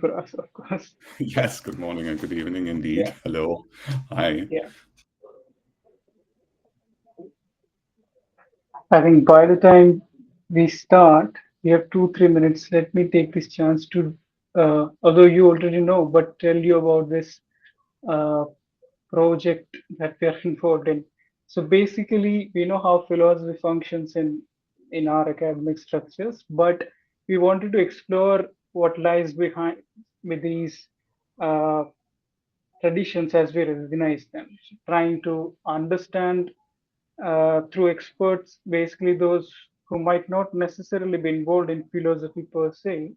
for us, of course. Yes, good morning and good evening indeed. Yeah. Hello. Hi. Yeah. I think by the time we start, we have 2, 3 minutes. Let me take this chance to, although you already know, but tell you about this uh, project that we are involved in. So basically, we know how philosophy functions in our academic structures, but we wanted to explore what lies behind with these uh, traditions as we recognize them, trying to understand through experts, basically those who might not necessarily be involved in philosophy per se,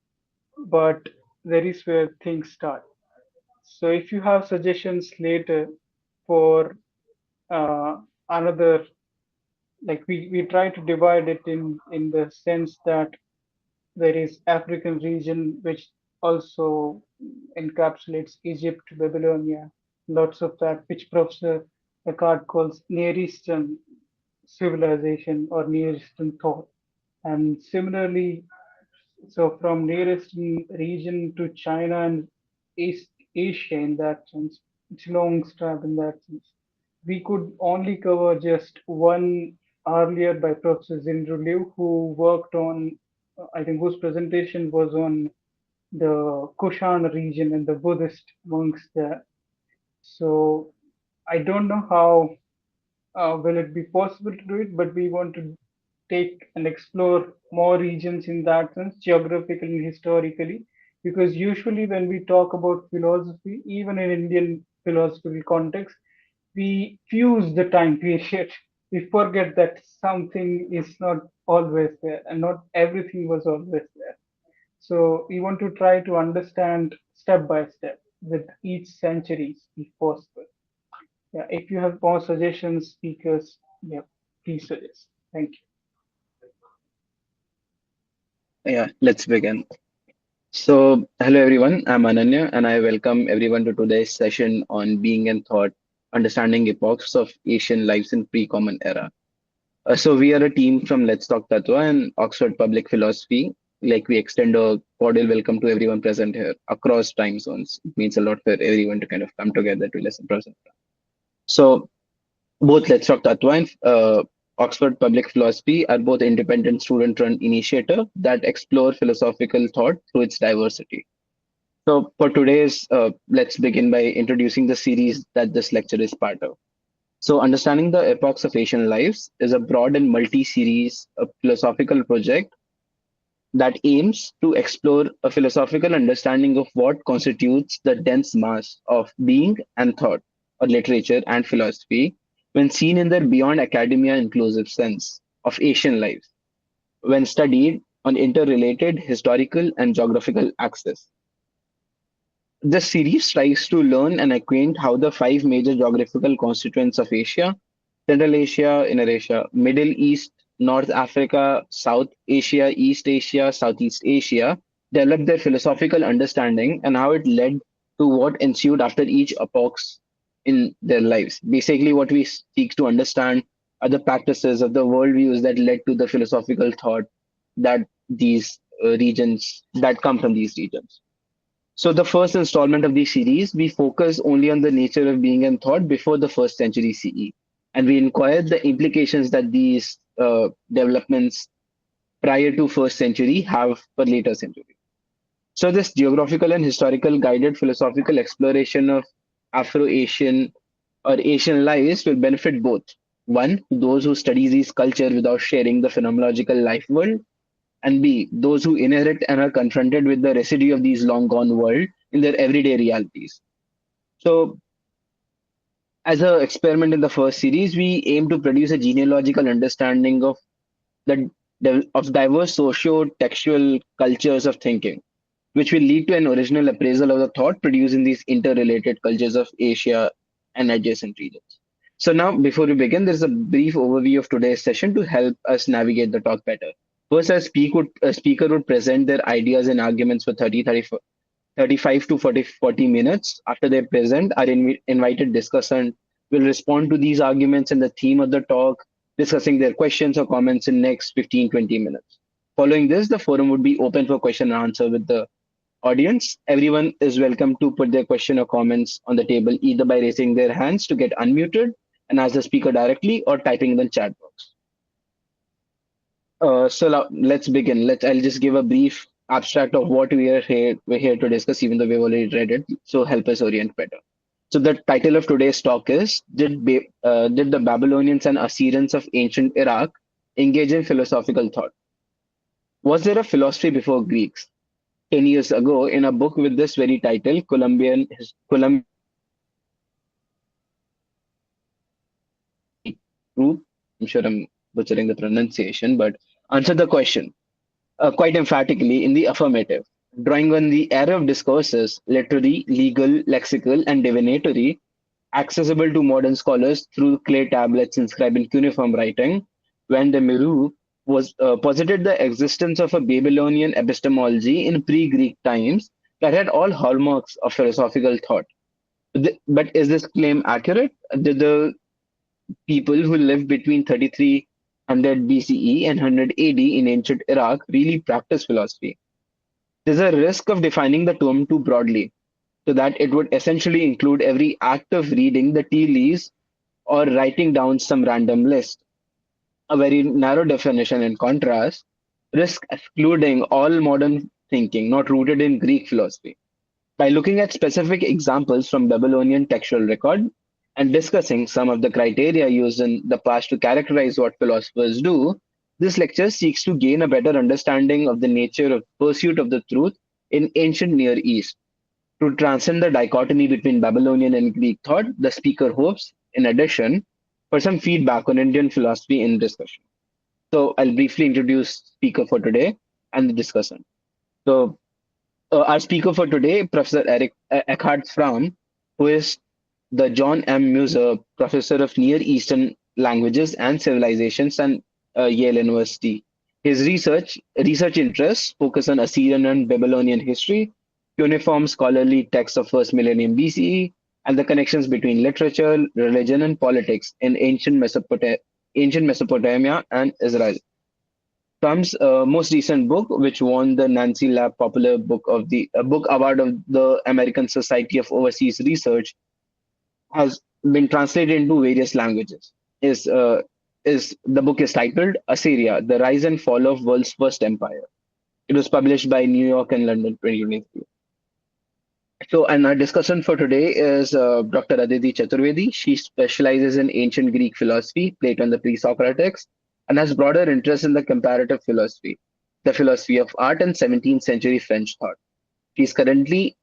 but there is where things start. So if you have suggestions later for another, like we try to divide it in the sense that there is African region which also encapsulates Egypt, Babylonia, lots of that, which Professor Eckart calls Near Eastern civilization or Near Eastern thought. And similarly, so from Near Eastern region to China and East Asia in that sense, it's long strap in that sense. We could only cover just one earlier by Professor Zindru Liu, who worked on, I think, whose presentation was on the Kushan region and the Buddhist monks there. So I don't know how will it be possible to do it, but we want to take and explore more regions in that sense, geographically and historically, because usually when we talk about philosophy, even in Indian philosophical context, we fuse the time period. We forget that something is not always there and not everything was always there. So we want to try to understand step by step with each centuries if possible. Yeah, if you have more suggestions, speakers, yeah, please suggest. Thank you. Yeah, let's begin. So, hello everyone, I'm Ananya and I welcome everyone to today's session on being and thought, understanding epochs of Asian lives in pre-common era. So, we are a team from Let's Talk Tattva and Oxford Public Philosophy. Like we extend a cordial welcome to everyone present here across time zones. It means a lot for everyone to kind of come together to listen present. So, both Let's Talk Tattva and Oxford Public Philosophy are both independent student-run initiative that explore philosophical thought through its diversity. So for today's, let's begin by introducing the series that this lecture is part of. So understanding the epochs of Asian lives is a broad and multi-series philosophical project that aims to explore a philosophical understanding of what constitutes the dense mass of being and thought, or literature and philosophy, when seen in their beyond academia inclusive sense of Asian lives, when studied on interrelated historical and geographical axes. This series tries to learn and acquaint how the five major geographical constituents of Asia, Central Asia, Inner Asia, Middle East, North Africa, South Asia, East Asia, Southeast Asia, developed their philosophical understanding and how it led to what ensued after each epochs in their lives. Basically, what we seek to understand are the practices of the worldviews that led to the philosophical thought that these regions that come from these regions. So the first installment of the series, we focus only on the nature of being and thought before the first century CE, and we inquired the implications that these developments prior to first century have for later century. So this geographical and historical guided philosophical exploration of Afro-Asian or Asian lives will benefit both. One, those who study these culture without sharing the phenomenological life world, and B, those who inherit and are confronted with the residue of these long gone world in their everyday realities. So, as an experiment in the first series, we aim to produce a genealogical understanding of the of diverse socio-textual cultures of thinking, which will lead to an original appraisal of the thought produced in these interrelated cultures of Asia and adjacent regions. So now, before we begin, there's a brief overview of today's session to help us navigate the talk better. First, a speaker would present their ideas and arguments for 35 to 40 minutes. After they present, our invited discussant will respond to these arguments and the theme of the talk, discussing their questions or comments in next 15-20 minutes. Following this, the forum would be open for question and answer with the audience, everyone is welcome to put their question or comments on the table either by raising their hands to get unmuted and ask the speaker directly or typing in the chat box. Let's begin. I'll just give a brief abstract of what we're here to discuss, even though we've already read it. So help us orient better. So the title of today's talk is did the Babylonians and Assyrians of ancient Iraq engage in philosophical thought? Was there a philosophy before Greeks? 10 years ago, in a book with this very title, Colombian Mieroop, I'm sure I'm butchering the pronunciation, but answered the question quite emphatically in the affirmative, drawing on the era of discourses, literary, legal, lexical, and divinatory, accessible to modern scholars through clay tablets inscribed in cuneiform writing, when the Mieroop was posited the existence of a Babylonian epistemology in pre-Greek times that had all hallmarks of philosophical thought. But is this claim accurate? Did the people who lived between 3300 BCE and 100 AD in ancient Iraq really practice philosophy? There's a risk of defining the term too broadly, so that it would essentially include every act of reading the tea leaves or writing down some random list. A very narrow definition, in contrast, risk excluding all modern thinking not rooted in Greek philosophy. By looking at specific examples from Babylonian textual record and discussing some of the criteria used in the past to characterize what philosophers do, this lecture seeks to gain a better understanding of the nature of pursuit of the truth in ancient Near East. To transcend the dichotomy between Babylonian and Greek thought, the speaker hopes, in addition, for some feedback on Indian philosophy in discussion. So I'll briefly introduce speaker for today and the discussion. So our speaker for today, Professor Eckart Frahm, who is the John M. Muser Professor of Near Eastern Languages and Civilizations at Yale University. His research interests focus on Assyrian and Babylonian history, cuneiform scholarly texts of first millennium BCE, and the connections between literature, religion, and politics in ancient Mesopotamia and Israel. Trump's most recent book, which won the Nancy Lab Popular Book Award of the American Society of Overseas Research, has been translated into various languages. The book is titled Assyria: The Rise and Fall of World's First Empire. It was published by New York and London 2023. So, and our discussion for today is Dr. Aditi Chaturvedi. She specializes in ancient Greek philosophy, Plato and the pre-Socratics, and has broader interest in the comparative philosophy, the philosophy of art, and 17th century French thought. She is currently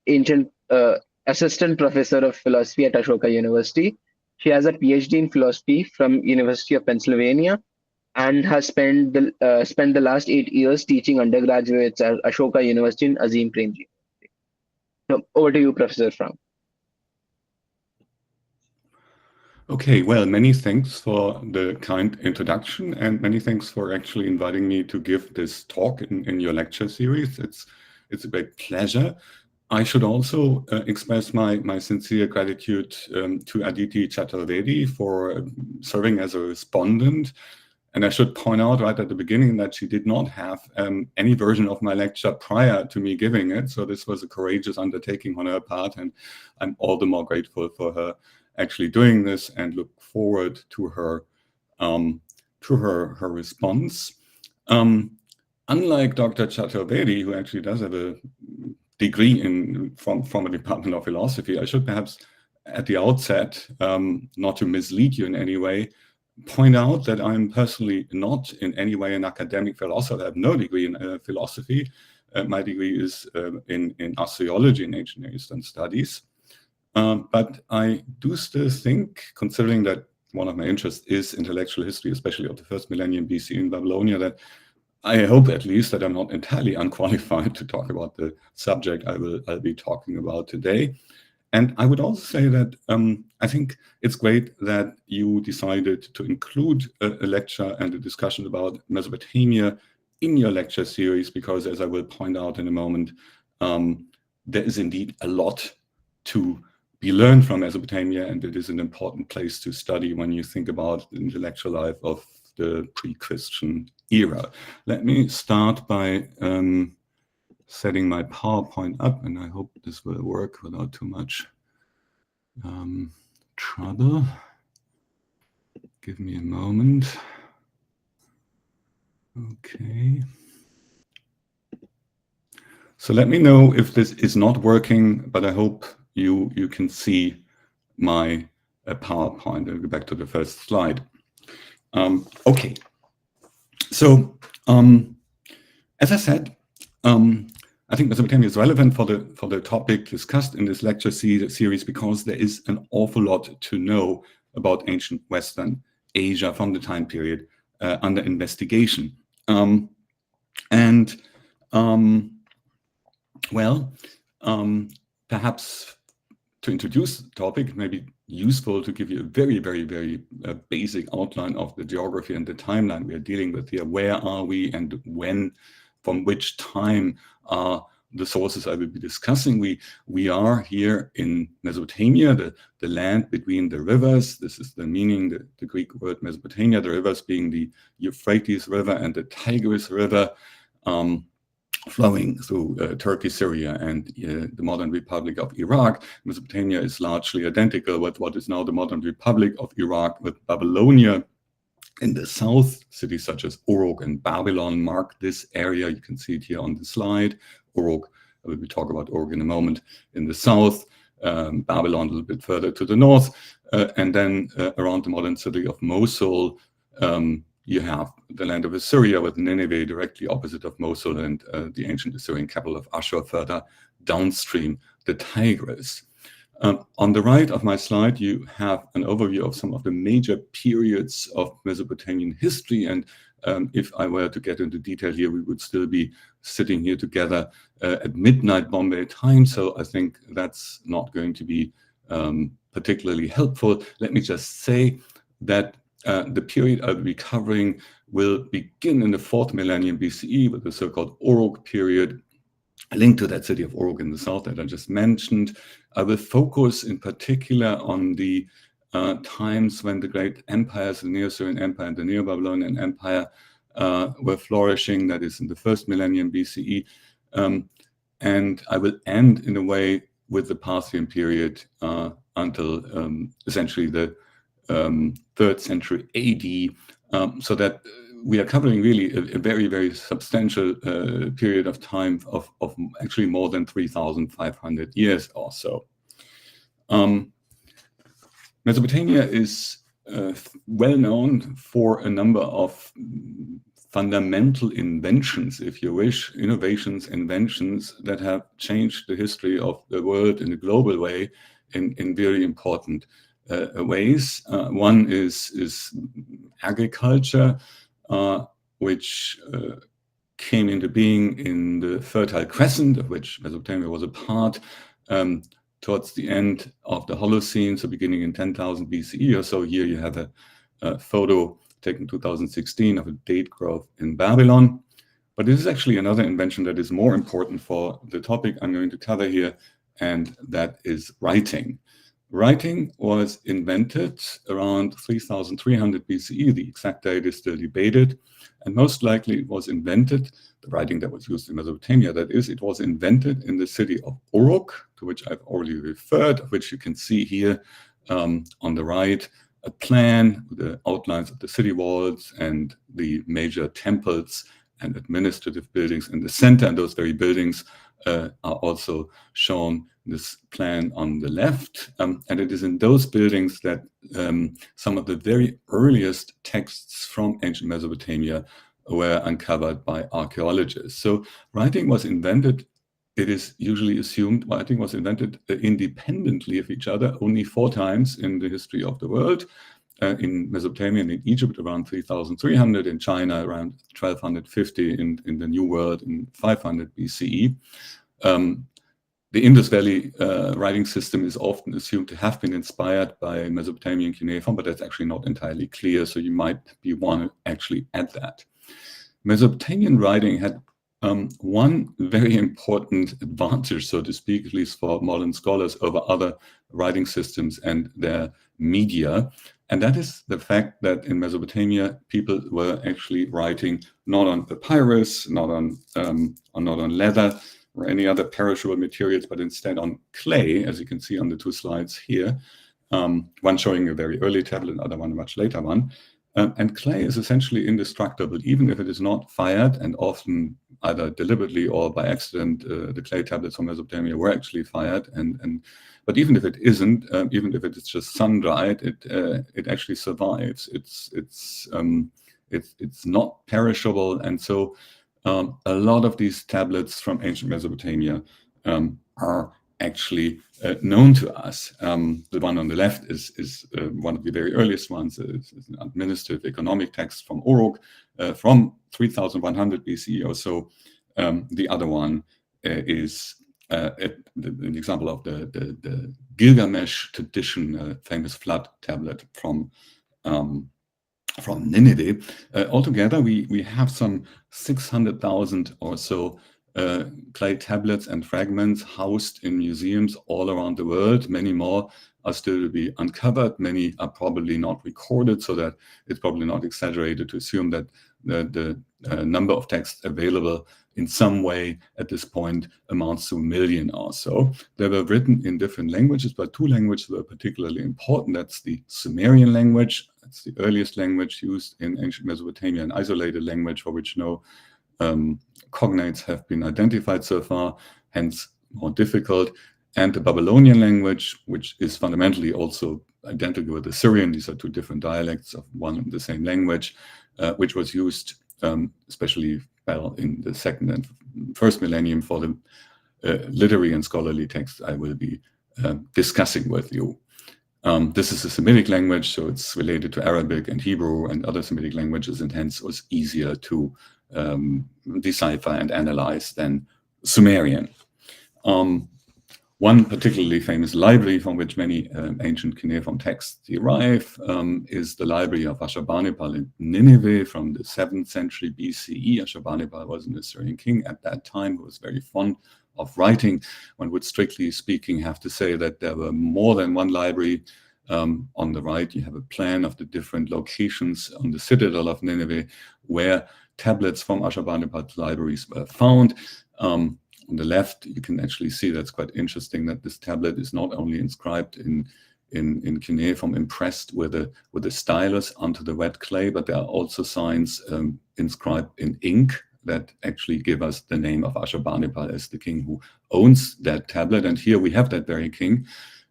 assistant professor of philosophy at Ashoka University. She has a PhD in philosophy from University of Pennsylvania and has spent the last 8 years teaching undergraduates at Ashoka University in Azim Premji. So over to you, Professor Frahm. Okay, well, many thanks for the kind introduction and many thanks for actually inviting me to give this talk in your lecture series. It's a great pleasure. I should also express my sincere gratitude to Aditi Chaturvedi for serving as a respondent. And I should point out right at the beginning that she did not have any version of my lecture prior to me giving it. So this was a courageous undertaking on her part, and I'm all the more grateful for her actually doing this and look forward to her response. Unlike Dr. Chaturvedi, who actually does have a degree from the Department of Philosophy, I should perhaps at the outset, not to mislead you in any way, point out that I'm personally not in any way an academic philosopher. I have no degree in philosophy. My degree is in Assyriology and Ancient Near Eastern Studies. But I do still think, considering that one of my interests is intellectual history, especially of the first millennium BC in Babylonia, that I hope at least that I'm not entirely unqualified to talk about the subject I'll be talking about today. And I would also say that I think it's great that you decided to include a lecture and a discussion about Mesopotamia in your lecture series, because as I will point out in a moment, there is indeed a lot to be learned from Mesopotamia, and it is an important place to study when you think about the intellectual life of the pre-Christian era. Let me start by setting my PowerPoint up, and I hope this will work without too much trouble. Give me a moment. Okay. So let me know if this is not working, but I hope you can see my PowerPoint. I'll go back to the first slide. Okay. So as I said, I think Mesopotamia is relevant for the topic discussed in this lecture series because there is an awful lot to know about ancient Western Asia from the time period under investigation. Perhaps to introduce the topic, it may be useful to give you a very, very, very basic outline of the geography and the timeline we are dealing with here. Where are we and when, from which time are the sources I will be discussing? We are here in Mesopotamia, the land between the rivers. This is the meaning, the Greek word Mesopotamia, the rivers being the Euphrates River and the Tigris River, flowing through Turkey, Syria, and the modern Republic of Iraq. Mesopotamia is largely identical with what is now the modern Republic of Iraq, with Babylonia in the south. Cities such as Uruk and Babylon mark this area. You can see it here on the slide. Uruk, we will talk about Uruk in a moment, in the south. Babylon a little bit further to the north. And then around the modern city of Mosul, you have the land of Assyria with Nineveh directly opposite of Mosul, and the ancient Assyrian capital of Ashur further downstream, the Tigris. On the right of my slide, you have an overview of some of the major periods of Mesopotamian history. And if I were to get into detail here, we would still be sitting here together at midnight Bombay time. So I think that's not going to be particularly helpful. Let me just say that the period I'll be covering will begin in the 4th millennium BCE with the so-called Uruk period, linked to that city of Uruk in the south that I just mentioned. I will focus in particular on the times when the great empires, the Neo-Assyrian Empire and the Neo-Babylonian Empire, were flourishing, that is in the 1st millennium BCE. And I will end in a way with the Parthian period until essentially the 3rd century AD, so that we are covering really a very, very substantial period of time of actually more than 3,500 years or so. Mesopotamia is well known for a number of fundamental inventions, if you wish, innovations, inventions that have changed the history of the world in a global way in very important ways. One is agriculture, which came into being in the Fertile Crescent, of which Mesopotamia was a part, towards the end of the Holocene, so beginning in 10,000 BCE or so. Here you have a photo taken in 2016 of a date grove in Babylon. But this is actually another invention that is more important for the topic I'm going to cover here, and that is writing. Writing was invented around 3,300 BCE. The exact date is still debated, and most likely it was invented, the writing that was used in Mesopotamia, that is, it was invented in the city of Uruk, to which I've already referred, which you can see here on the right, a plan with the outlines of the city walls and the major temples and administrative buildings in the center, and those very buildings are also shown in this plan on the left. And it is in those buildings that some of the very earliest texts from ancient Mesopotamia were uncovered by archaeologists. So writing was invented, it is usually assumed, writing was invented independently of each other only 4 times in the history of the world. In Mesopotamia and in Egypt around 3,300, in China around 1250, in the New World in 500 BCE. The Indus Valley writing system is often assumed to have been inspired by Mesopotamian cuneiform, but that's actually not entirely clear, so you might want to actually add that. Mesopotamian writing had one very important advantage, so to speak, at least for modern scholars, over other writing systems and their media. And that is the fact that in Mesopotamia, people were actually writing not on papyrus, not on leather, or any other perishable materials, but instead on clay, as you can see on the two slides here, one showing a very early tablet, another one a much later one. And clay is essentially indestructible, even if it is not fired, and often either deliberately or by accident, the clay tablets from Mesopotamia were actually fired. But even if it isn't, even if it is just sun-dried, it actually survives. It's not perishable, and so a lot of these tablets from ancient Mesopotamia are actually known to us. The one on the left is one of the very earliest ones. It's an administrative economic text from Uruk from 3100 BC or so. The other one is an example of the Gilgamesh tradition, famous flood tablet from Nineveh. Altogether, we have some 600,000 or so clay tablets and fragments housed in museums all around the world. Many more are still to be uncovered. Many are probably not recorded, so that it's probably not exaggerated to assume that the number of texts available in some way at this point amounts to 1 million or so. They were written in different languages, but two languages were particularly important. That's the Sumerian language. That's the earliest language used in ancient Mesopotamia, an isolated language for which no cognates have been identified so far, hence more difficult. And the Babylonian language, which is fundamentally also identical with the Assyrian. These are two different dialects of one and the same language, which was used especially well in the second and first millennium for the literary and scholarly texts I will be discussing with you. This is a Semitic language, so it's related to Arabic and Hebrew and other Semitic languages, and hence was easier to decipher and analyze than Sumerian. One particularly famous library from which many ancient cuneiform texts derive is the library of Ashurbanipal in Nineveh from the 7th century BCE. Ashurbanipal was an Assyrian king at that time who was very fond of writing. One would, strictly speaking, have to say that there were more than one library. On the right, you have a plan of the different locations on the citadel of Nineveh where tablets from Ashurbanipal's libraries were found. On the left, you can actually see, that's quite interesting, that this tablet is not only inscribed in cuneiform, impressed with a stylus onto the wet clay, but there are also signs inscribed in ink that actually give us the name of Ashurbanipal as the king who owns that tablet. And here we have that very king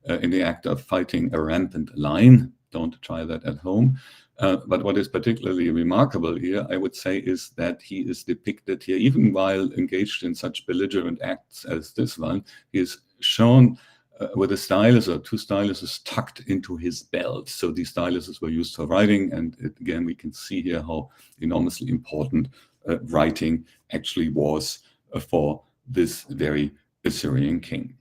in the act of fighting a rampant lion. Don't try that at home. But what is particularly remarkable here, I would say, is that he is depicted here, even while engaged in such belligerent acts as this one, he is shown with a stylus or two styluses tucked into his belt. So these styluses were used for writing, and again, we can see here how enormously important writing actually was for this very Assyrian king.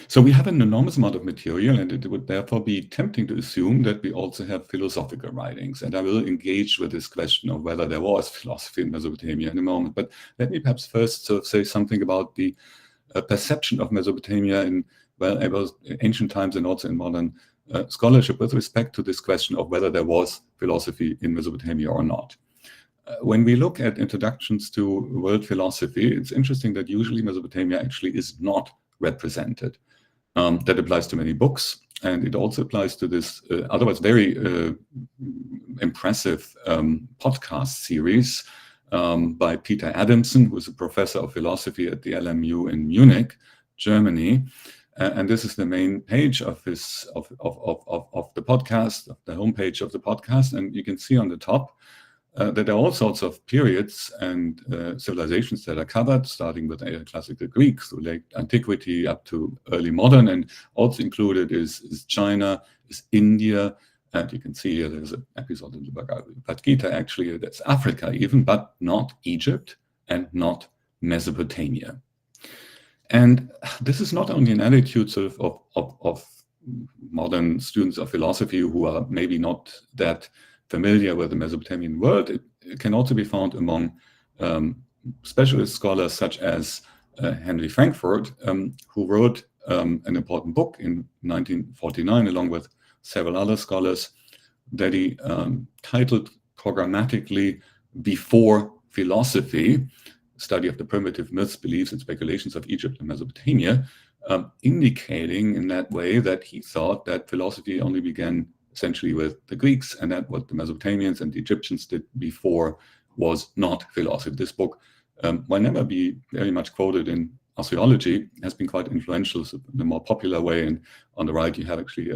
So we have an enormous amount of material, and it would therefore be tempting to assume that we also have philosophical writings. And I will engage with this question of whether there was philosophy in Mesopotamia in a moment. But let me perhaps first sort of say something about the perception of Mesopotamia in, well, ancient times and also in modern scholarship with respect to this question of whether there was philosophy in Mesopotamia or not. When we look at introductions to world philosophy, it's interesting that usually Mesopotamia actually is not represented. That applies to many books, and it also applies to this otherwise very impressive podcast series by Peter Adamson, who is a professor of philosophy at the LMU in Munich, Germany. And this is the main page of the podcast, of the homepage of the podcast. And you can see on the top that there are all sorts of periods and civilizations that are covered, starting with classical Greek, so late antiquity up to early modern, and also included is China, is India, and you can see here there's an episode in the Bhagavad Gita, actually, that's Africa even, but not Egypt and not Mesopotamia. And this is not only an attitude sort of modern students of philosophy who are maybe not that familiar with the Mesopotamian world. It can also be found among specialist scholars such as Henry Frankfurt, who wrote an important book in 1949, along with several other scholars, that he titled programmatically Before Philosophy, study of the primitive myths, beliefs, and speculations of Egypt and Mesopotamia, indicating in that way that he thought that philosophy only began essentially with the Greeks, and that what the Mesopotamians and the Egyptians did before was not philosophy. This book will never be very much quoted in Assyriology, has been quite influential in a more popular way. And on the right, you have actually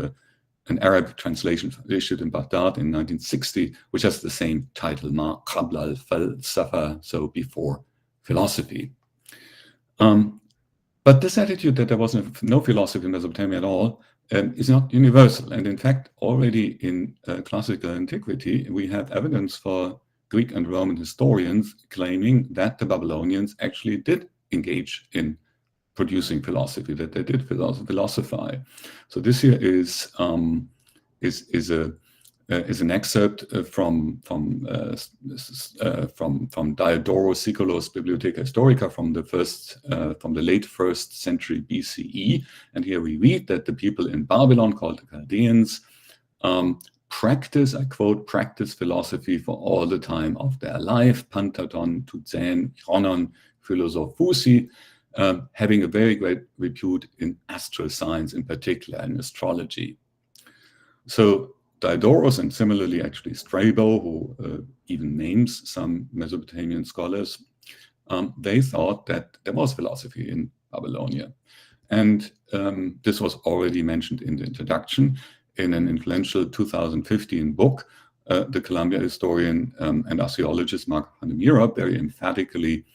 an Arab translation issued in Baghdad in 1960, which has the same title, Ma Qabla al-Falsafa, so before philosophy. But this attitude that there was no philosophy in Mesopotamia at all is not universal. And in fact, already in classical antiquity, we have evidence for Greek and Roman historians claiming that the Babylonians actually did engage in producing philosophy, that they did philosophize. So this here is an excerpt from Diodorus Siculus Bibliotheca Historica from the late 1st century BCE. And here we read that the people in Babylon, called the Chaldeans, practice, I quote, practice philosophy for all the time of their life, pantaton tuzen chronon philosophusi, having a very great repute in astral science, in particular in astrology. So Diodorus, and similarly actually Strabo, who even names some Mesopotamian scholars, they thought that there was philosophy in Babylonia. And this was already mentioned in the introduction in an influential 2015 book. The Columbia historian and Assyriologist Marc Mieroop very emphatically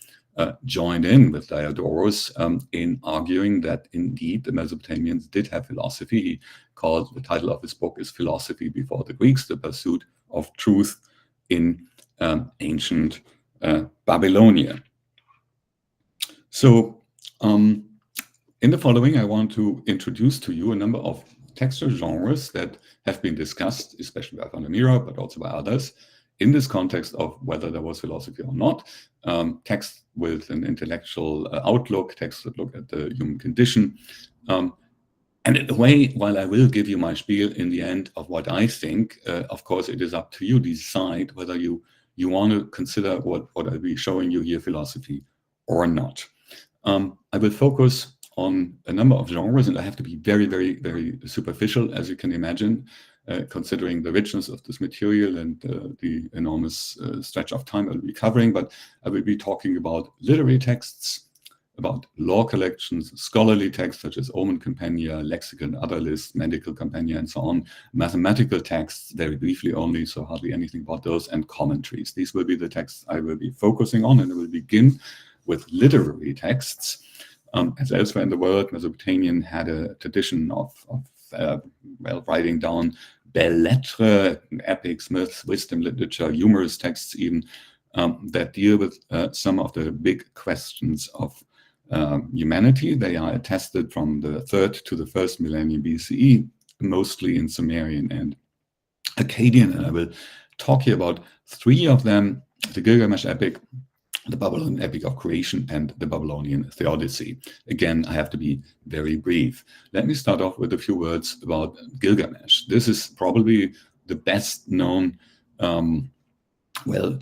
joined in with Diodorus in arguing that indeed the Mesopotamians did have philosophy. He called, the title of his book is Philosophy Before the Greeks, the Pursuit of Truth in Ancient Babylonia. So in the following, I want to introduce to you a number of textual genres that have been discussed, especially by Mieroop, but also by others, in this context of whether there was philosophy or not. Text with an intellectual outlook, text that look at the human condition. And in a way, while I will give you my spiel in the end of what I think, of course, it is up to you to decide whether you want to consider what I'll be showing you here philosophy or not. I will focus on a number of genres, and I have to be very, very, very superficial, as you can imagine, considering the richness of this material and the enormous stretch of time I'll be covering. But I will be talking about literary texts, about law collections, scholarly texts such as Omen Compania, Lexicon, other lists, medical compania, and so on, mathematical texts, very briefly only, so hardly anything about those, and commentaries. These will be the texts I will be focusing on, and I will begin with literary texts. As elsewhere in the world, Mesopotamian had a tradition of writing down belles lettres, epics, myths, wisdom literature, humorous texts even, that deal with some of the big questions of humanity. They are attested from the 3rd to the 1st millennium BCE, mostly in Sumerian and Akkadian. And I will talk here about 3 of them: the Gilgamesh epic, the Babylonian epic of creation, and the Babylonian Theodicy. Again, I have to be very brief. Let me start off with a few words about Gilgamesh. This is probably the best known textual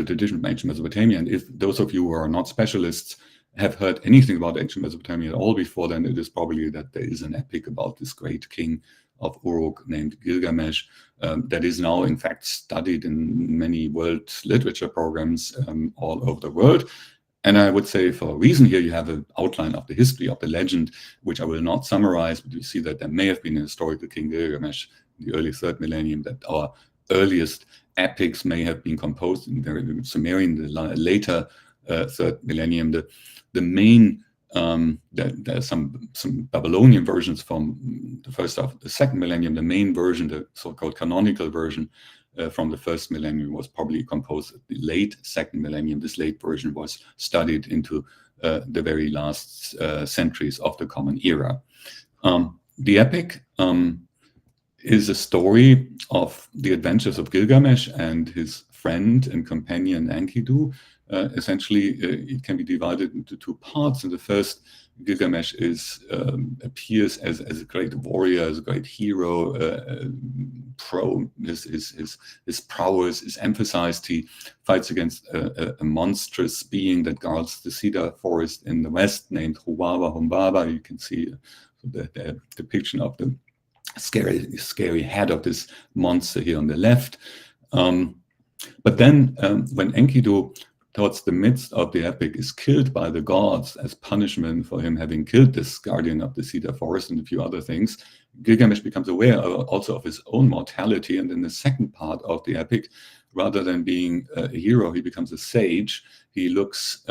tradition of ancient Mesopotamia. And if those of you who are not specialists have heard anything about ancient Mesopotamia at all before, then it is probably that there is an epic about this great king of Uruk named Gilgamesh that is now in fact studied in many world literature programs all over the world. And I would say for a reason here, you have an outline of the history of the legend, which I will not summarize, but you see that there may have been a historical king Gilgamesh in the early 3rd millennium, that our earliest epics may have been composed in the Sumerian, the later 3rd millennium. The main there's some Babylonian versions from the 1st of the 2nd millennium. The main version, the so-called canonical version from the 1st millennium, was probably composed at the late 2nd millennium. This late version was studied into the very last centuries of the Common Era. The epic is a story of the adventures of Gilgamesh and his friend and companion Enkidu, essentially, it can be divided into two parts. In the first, Gilgamesh appears as a great warrior, as a great hero. His prowess is emphasized. He fights against a monstrous being that guards the cedar forest in the west, named Huwawa Humbaba. You can see the depiction of the scary head of this monster here on the left. But then when Enkidu, towards the midst of the epic, is killed by the gods as punishment for him having killed this guardian of the cedar forest and a few other things, Gilgamesh becomes aware also of his own mortality. And in the second part of the epic, rather than being a hero, he becomes a sage. He looks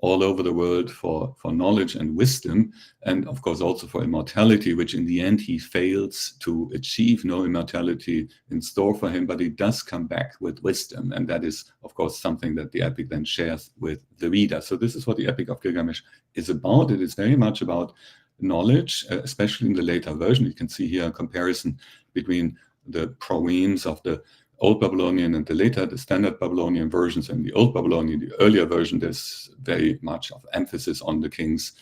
all over the world for knowledge and wisdom, and of course also for immortality, which in the end he fails to achieve. No immortality in store for him, but he does come back with wisdom, and that is of course something that the epic then shares with the reader. So this is what the Epic of Gilgamesh is about. It is very much about knowledge, especially in the later version. You can see here a comparison between the proems of the Old Babylonian and the Standard Babylonian versions. And the Old Babylonian, the earlier version, there's very much of emphasis on the king's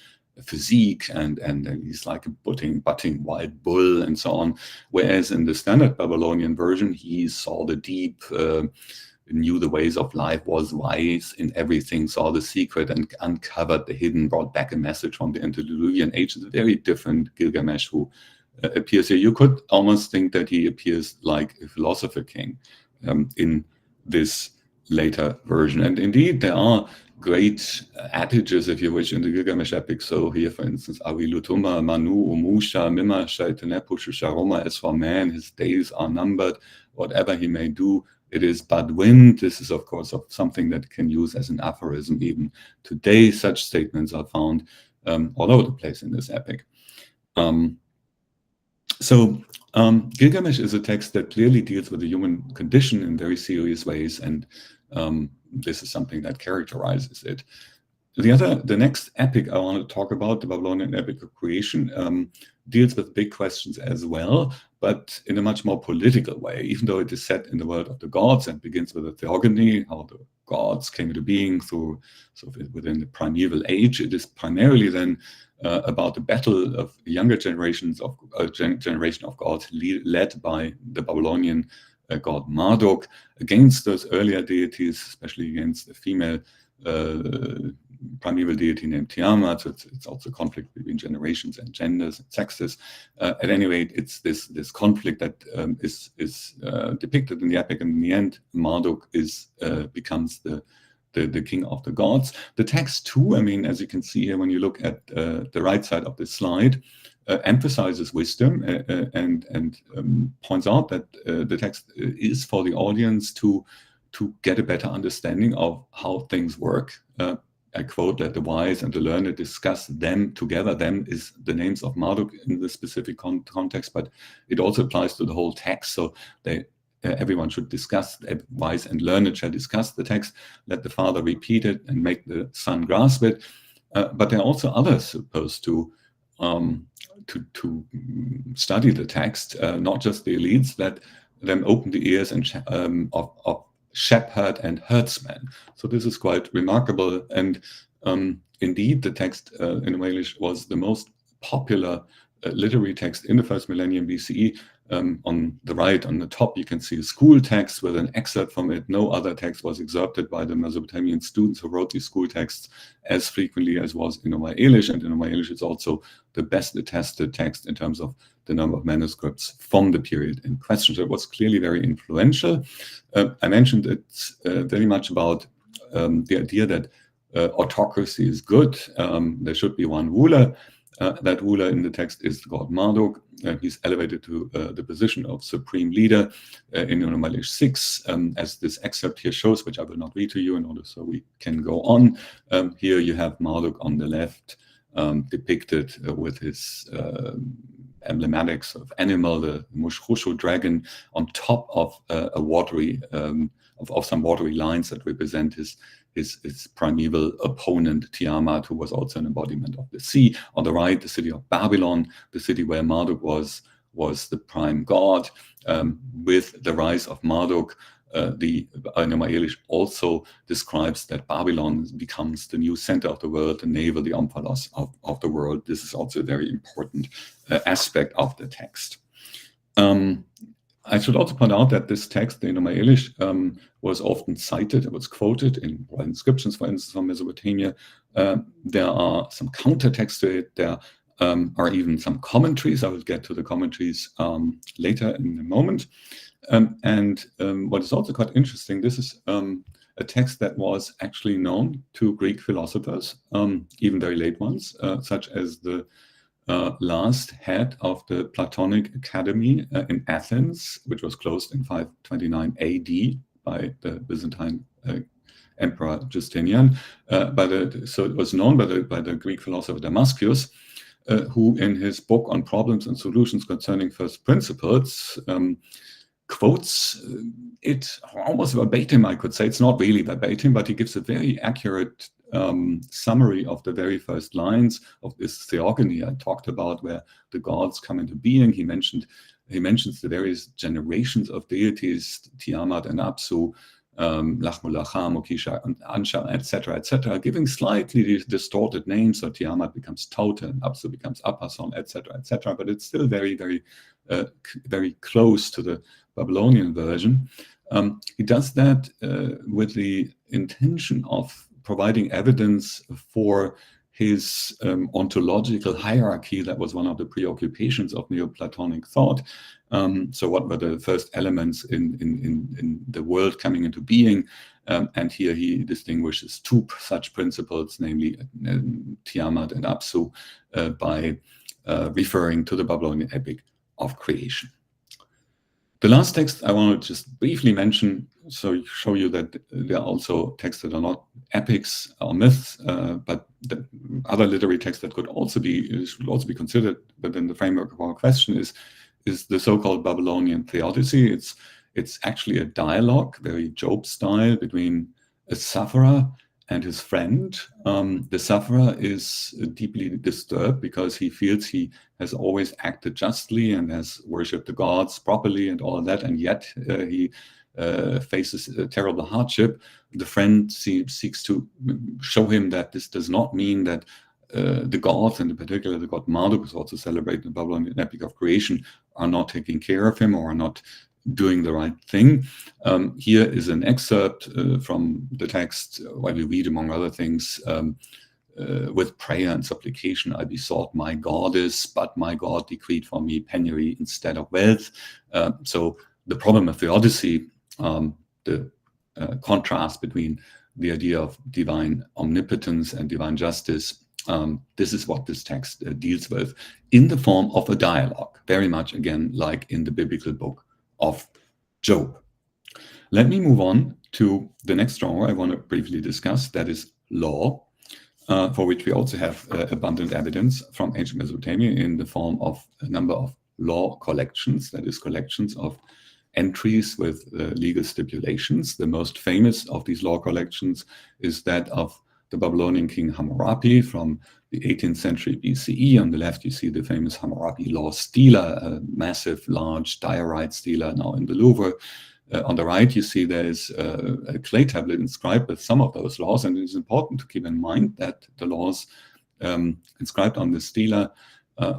physique, and he's like a butting wild bull and so on. Whereas in the Standard Babylonian version, he saw the deep, knew the ways of life, was wise in everything, saw the secret and uncovered the hidden, brought back a message from the antediluvian age. It's a very different Gilgamesh who appears here. You could almost think that he appears like a philosopher king in this later version. And indeed, there are great adages, if you wish, in the Gilgamesh epic. So here, for instance, Avilutuma, Manu, Umusha, Mima, Shaitanepu, Sharoma, as for man, his days are numbered, whatever he may do, it is but wind. This is, of course, something that can use as an aphorism even today. Such statements are found all over the place in this epic. So Gilgamesh is a text that clearly deals with the human condition in very serious ways, and this is something that characterizes it. The next epic I want to talk about, the Babylonian epic of creation, deals with big questions as well, but in a much more political way, even though it is set in the world of the gods and begins with a theogony, how the gods came into being through sort of within the primeval age. It is primarily then about the battle of younger generation of gods led by the Babylonian god Marduk against those earlier deities, especially against the female primeval deity named Tiamat. So it's also conflict between generations and genders and sexes. At any rate, it's this conflict that is depicted in the epic, and in the end, Marduk becomes the king of the gods. The text too, I mean, as you can see here when you look at the right side of the slide, emphasizes wisdom and points out that the text is for the audience to get a better understanding of how things work. I quote, "Let the wise and the learned discuss them together." Them is the names of Marduk in the specific context, but it also applies to the whole text. So everyone should discuss, wise and learned shall discuss the text. Let the father repeat it and make the son grasp it. But there are also others supposed to study the text, not just the elites. Let them open the ears and of shepherd and herdsman. So this is quite remarkable. And indeed, the text in Walish was the most popular literary text in the first millennium BCE. On the right, on the top, you can see a school text with an excerpt from it. No other text was excerpted by the Mesopotamian students who wrote these school texts as frequently as was in Walish. And in Walish, it's also the best attested text in terms of the number of manuscripts from the period in question. So it was clearly very influential. I mentioned it's very much about the idea that autocracy is good. There should be one ruler. That ruler in the text is the god Marduk. He's elevated to the position of supreme leader in Walish 6, as this excerpt here shows, which I will not read to you in order so we can go on. Here you have Marduk on the left, depicted with his emblematic sort of animal, the Mushkhushu dragon, on top of a watery, of some watery lines that represent his primeval opponent, Tiamat, who was also an embodiment of the sea. On the right, the city of Babylon, the city where Marduk was the prime god. With the rise of Marduk, the Einoma Elish also describes that Babylon becomes the new center of the world, the navel, the omphalos of the world. This is also a very important aspect of the text. I should also point out that this text, the Einoma Elish, was often cited, it was quoted in inscriptions, for instance, from Mesopotamia. There are some counter texts to it. There are even some commentaries. I will get to the commentaries later in a moment. What is also quite interesting, this is a text that was actually known to Greek philosophers, even very late ones, such as the last head of the Platonic Academy in Athens, which was closed in 529 AD by the Byzantine Emperor Justinian. So it was known by the Greek philosopher Damascus, who in his book on problems and solutions concerning first principles quotes it almost verbatim, I could say. It's not really verbatim, but he gives a very accurate summary of the very first lines of this theogony I talked about, where the gods come into being. He mentions the various generations of deities, Tiamat and Apsu, Lachmulacha, Mokisha, and Ansha, etc., giving slightly distorted names. So Tiamat becomes Tauta, and Apsu becomes Apason, etc. But it's still very, very, very close to the Babylonian version. He does that with the intention of providing evidence for his ontological hierarchy. That was one of the preoccupations of Neoplatonic thought. So what were the first elements in the world coming into being? And here he distinguishes two such principles, namely Tiamat and Apsu, by referring to the Babylonian epic of creation. The last text I want to just briefly mention, so show you that there are also texts that are not epics or myths, but the other literary texts that should also be considered within the framework of our question is the so-called Babylonian theodicy. It's actually a dialogue, very Job style, between a sufferer and his friend. The sufferer is deeply disturbed because he feels he has always acted justly and has worshipped the gods properly and all of that, and yet he faces a terrible hardship. The friend seeks to show him that this does not mean that the gods, and in particular the god Marduk, who is also celebrated in the Babylonian epic of creation, are not taking care of him or are not doing the right thing. Here is an excerpt from the text where we read, among other things, with prayer and supplication I besought my goddess, but my God decreed for me penury instead of wealth. So the problem of theodicy, the contrast between the idea of divine omnipotence and divine justice, this is what this text deals with in the form of a dialogue, very much again like in the biblical book of Job. Let me move on to the next genre I want to briefly discuss, that is law, for which we also have abundant evidence from ancient Mesopotamia in the form of a number of law collections, that is, collections of entries with legal stipulations. The most famous of these law collections is that of the Babylonian king Hammurabi from the 18th century BCE. On the left, you see the famous Hammurabi law stela, a massive, large diorite stela now in the Louvre. On the right, you see there is a clay tablet inscribed with some of those laws, and it is important to keep in mind that the laws inscribed on the stela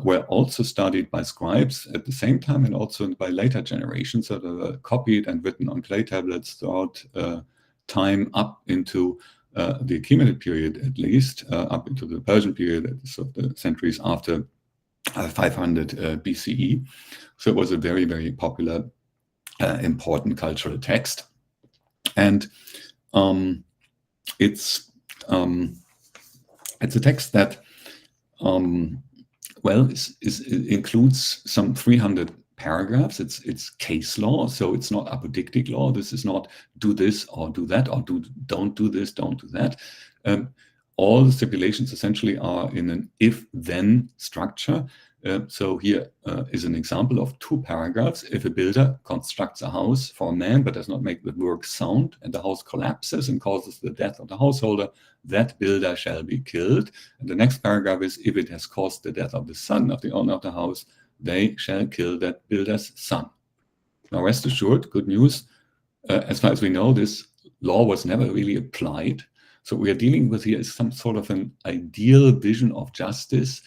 were also studied by scribes at the same time and also by later generations. So they were copied and written on clay tablets throughout time up into the Achaemenid period, at least, up into the Persian period, so the centuries after 500 BCE. So it was a very, very popular, important cultural text. And it's a text that, includes some 300 paragraphs. It's case law, so it's not apodictic law. This is not do this or do that, or don't do this, don't do that. All the stipulations essentially are in an if-then structure. So here is an example of 2 paragraphs. If a builder constructs a house for a man but does not make the work sound, and the house collapses and causes the death of the householder, that builder shall be killed. And the next paragraph is, if it has caused the death of the son of the owner of the house, they shall kill that builder's son. Now rest assured, good news, as far as we know, this law was never really applied. So what we are dealing with here is some sort of an ideal vision of justice,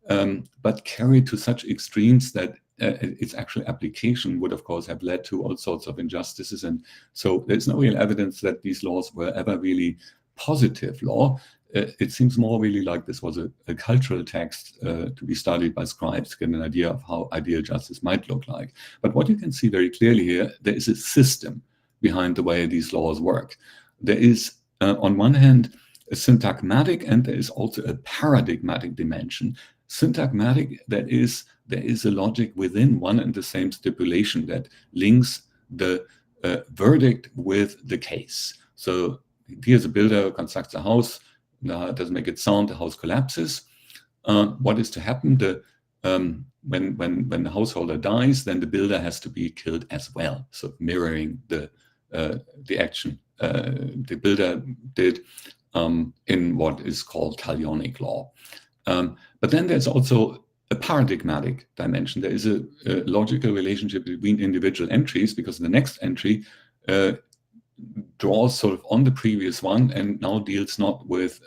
but carried to such extremes that its actual application would, of course, have led to all sorts of injustices. And so there's no real evidence that these laws were ever really positive law. It seems more really like this was a cultural text to be studied by scribes to get an idea of how ideal justice might look like. But what you can see very clearly here, there is a system behind the way these laws work. There is, on one hand, a syntagmatic, and there is also a paradigmatic dimension. Syntagmatic, that is, there is a logic within one and the same stipulation that links the verdict with the case. So here's a builder who constructs a house, doesn't make it sound, the house collapses. What is to happen? When the householder dies, then the builder has to be killed as well. So mirroring the action the builder did in what is called Talionic law. But then there's also a paradigmatic dimension. There is a logical relationship between individual entries, because the next entry draws sort of on the previous one and now deals not with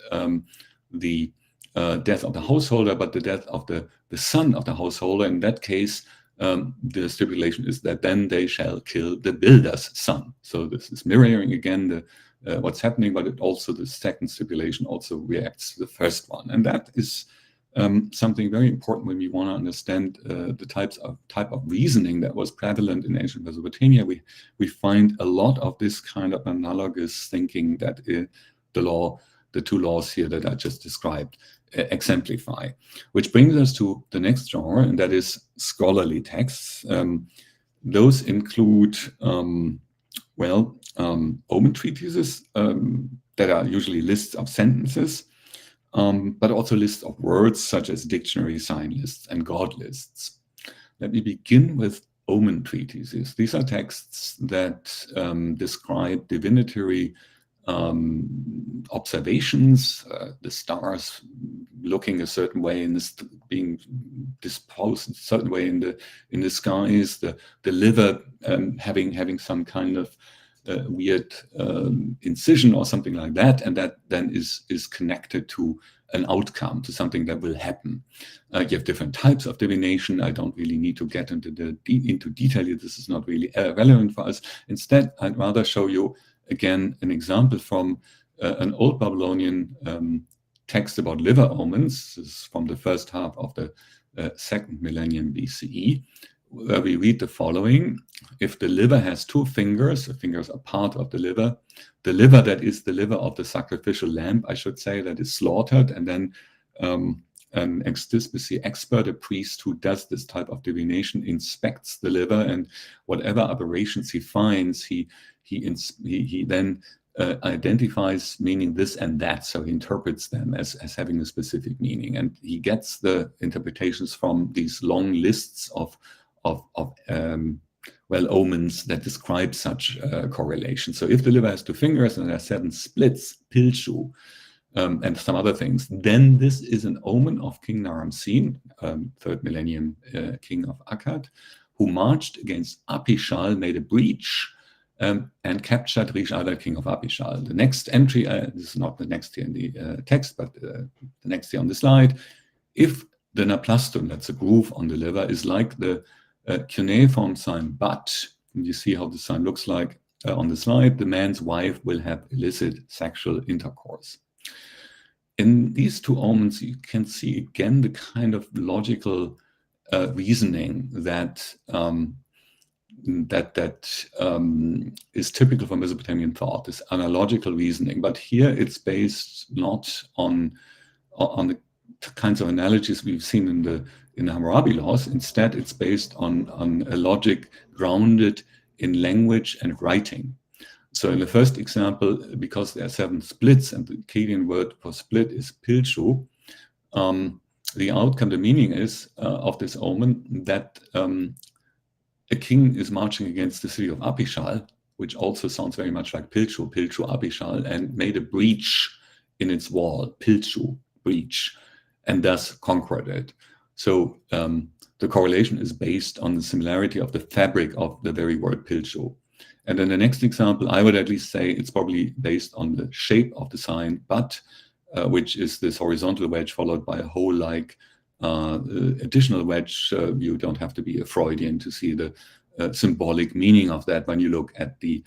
the death of the householder, but the death of the son of the householder. In that case, the stipulation is that then they shall kill the builder's son. So this is mirroring again what's happening, but it also, the second stipulation also reacts to the first one. And that is something very important when we want to understand the type of reasoning that was prevalent in ancient Mesopotamia. We find a lot of this kind of analogous thinking that the two laws here that I just described exemplify, which brings us to the next genre, and that is scholarly texts. Those include, omen treatises that are usually lists of sentences, but also lists of words such as dictionary, sign lists, and god lists. Let me begin with omen treatises. These are texts that describe divinatory observations, the stars looking a certain way and being disposed a certain way in the skies, the liver having some kind of weird incision or something like that, and that then is connected to an outcome, to something that will happen. You have different types of divination. I don't really need to get into detail here. This is not really relevant for us. Instead, I'd rather show you again an example from an old Babylonian text about liver omens. This is from the first half of the second millennium BCE, where we read the following: if the liver has two fingers, the fingers are part of the liver that is the liver of the sacrificial lamb, I should say, that is slaughtered, and then an extispicy expert, a priest who does this type of divination, inspects the liver, and whatever aberrations he finds, he then identifies meaning this and that, so he interprets them as having a specific meaning, and he gets the interpretations from these long lists of omens that describe such correlation. So if the liver has two fingers and there are 7 splits, pilshu, and some other things, then this is an omen of King Naram-Sin, 3rd millennium king of Akkad, who marched against Apishal, made a breach, and captured Rishada, king of Apishal. The next entry, this is not the next here in the text, but the next here on the slide, if the naplaston, that's a groove on the liver, is like the cuneiform sign but, and you see how the sign looks like on the slide, the man's wife will have illicit sexual intercourse. In these two omens, you can see again the kind of logical reasoning that is typical for Mesopotamian thought, this analogical reasoning. But here it's based not on the kinds of analogies we've seen in the Hammurabi laws. Instead, it's based on a logic grounded in language and writing. So in the first example, because there are 7 splits, and the Akkadian word for split is pilshu, the outcome, the meaning is of this omen that a king is marching against the city of Apishal, which also sounds very much like pilshu Apishal, and made a breach in its wall, pilshu, breach, and thus conquered it. So the correlation is based on the similarity of the fabric of the very word pilshu. And then the next example, I would at least say it's probably based on the shape of the sign, but which is this horizontal wedge followed by a hole-like additional wedge. You don't have to be a Freudian to see the symbolic meaning of that when you look at the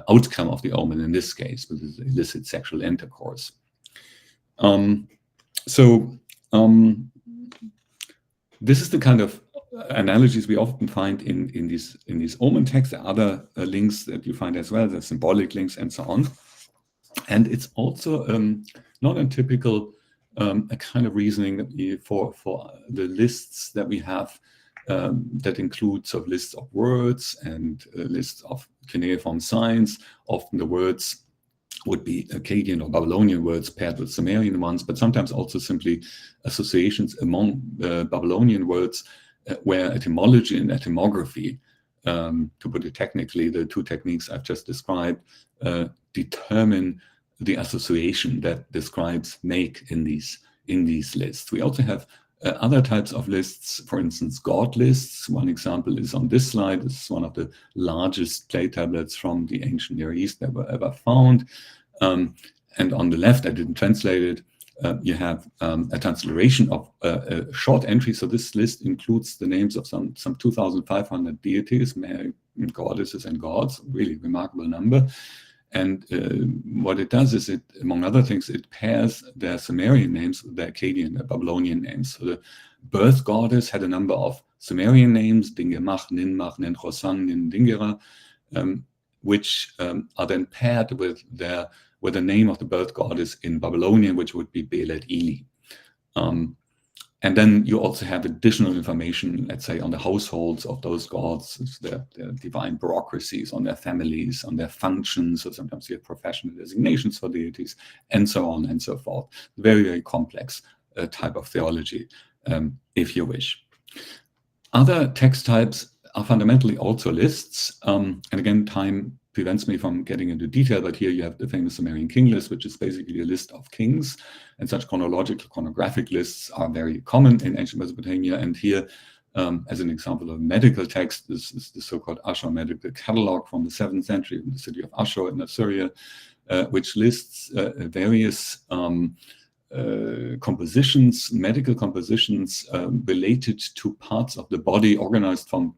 outcome of the omen in this case, which is illicit sexual intercourse. This is the kind of analogies we often find in these omen texts. There are other links that you find as well, the symbolic links and so on. And it's also not untypical a kind of reasoning for the lists that we have that includes of lists of words and lists of cuneiform signs. Often the words would be Akkadian or Babylonian words paired with Sumerian ones, but sometimes also simply associations among Babylonian words where etymology and etymography, to put it technically, the two techniques I've just described, determine the association that the scribes make in these lists. We also have other types of lists, for instance, god lists. One example is on this slide. This is one of the largest clay tablets from the ancient Near East that were ever found. And on the left, I didn't translate it, you have a transliteration of a short entry. So this list includes the names of some 2,500 deities, goddesses and gods, really remarkable number. And what it does is it, among other things, it pairs their Sumerian names with their Akkadian, their Babylonian names. So the birth goddess had a number of Sumerian names, Dingemach, Ninmach, Nenchosang, Nindingera, which are then paired with the name of the birth goddess in Babylonian, which would be Belet Ili. And then you also have additional information, let's say, on the households of those gods, their divine bureaucracies, on their families, on their functions. So sometimes you have professional designations for deities, and so on and so forth. Very, very complex type of theology, if you wish. Other text types are fundamentally also lists. And again, time prevents me from getting into detail, but here you have the famous Sumerian king list, which is basically a list of kings, and such chronographic lists are very common in ancient Mesopotamia. And here, as an example of a medical text, this is the so-called Ashur medical catalog from the 7th century in the city of Ashur in Assyria, which lists various compositions, medical compositions related to parts of the body organized from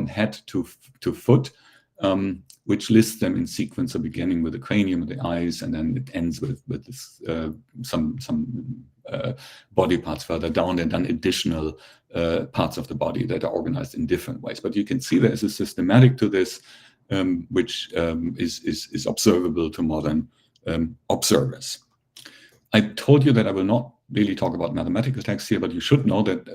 head to foot, which lists them in sequence, so beginning with the cranium and the eyes, and then it ends with this, some body parts further down, and then additional parts of the body that are organized in different ways. But you can see there is a systematic to this, which is observable to modern observers. I told you that I will not really talk about mathematical texts here, but you should know that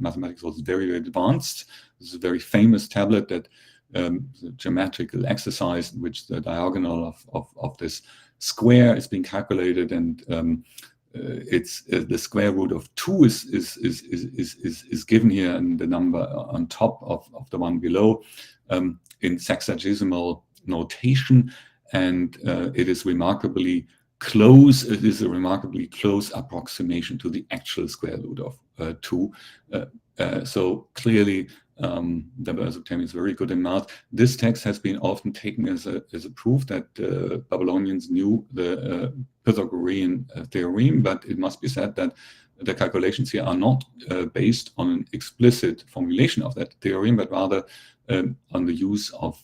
mathematics was very, very advanced. This is a very famous tablet that the geometrical exercise in which the diagonal of this square is being calculated, and it's the square root of 2 is given here, and the number on top of the one below in sexagesimal notation, and it is remarkably close. It is a remarkably close approximation to the actual square root of 2. So clearly, the Mesopotamian is very good in math. This text has been often taken as a proof that Babylonians knew the Pythagorean theorem, but it must be said that the calculations here are not based on an explicit formulation of that theorem, but rather on the use of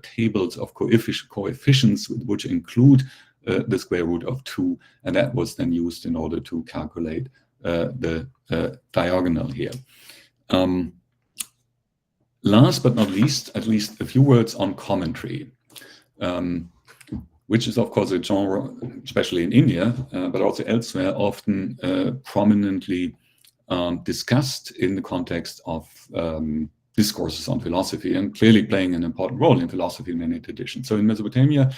tables of coefficients which include the square root of 2, and that was then used in order to calculate the diagonal here. Last but not least, at least a few words on commentary, which is of course a genre, especially in India, but also elsewhere, often prominently discussed in the context of discourses on philosophy, and clearly playing an important role in philosophy in many traditions. So in Mesopotamia,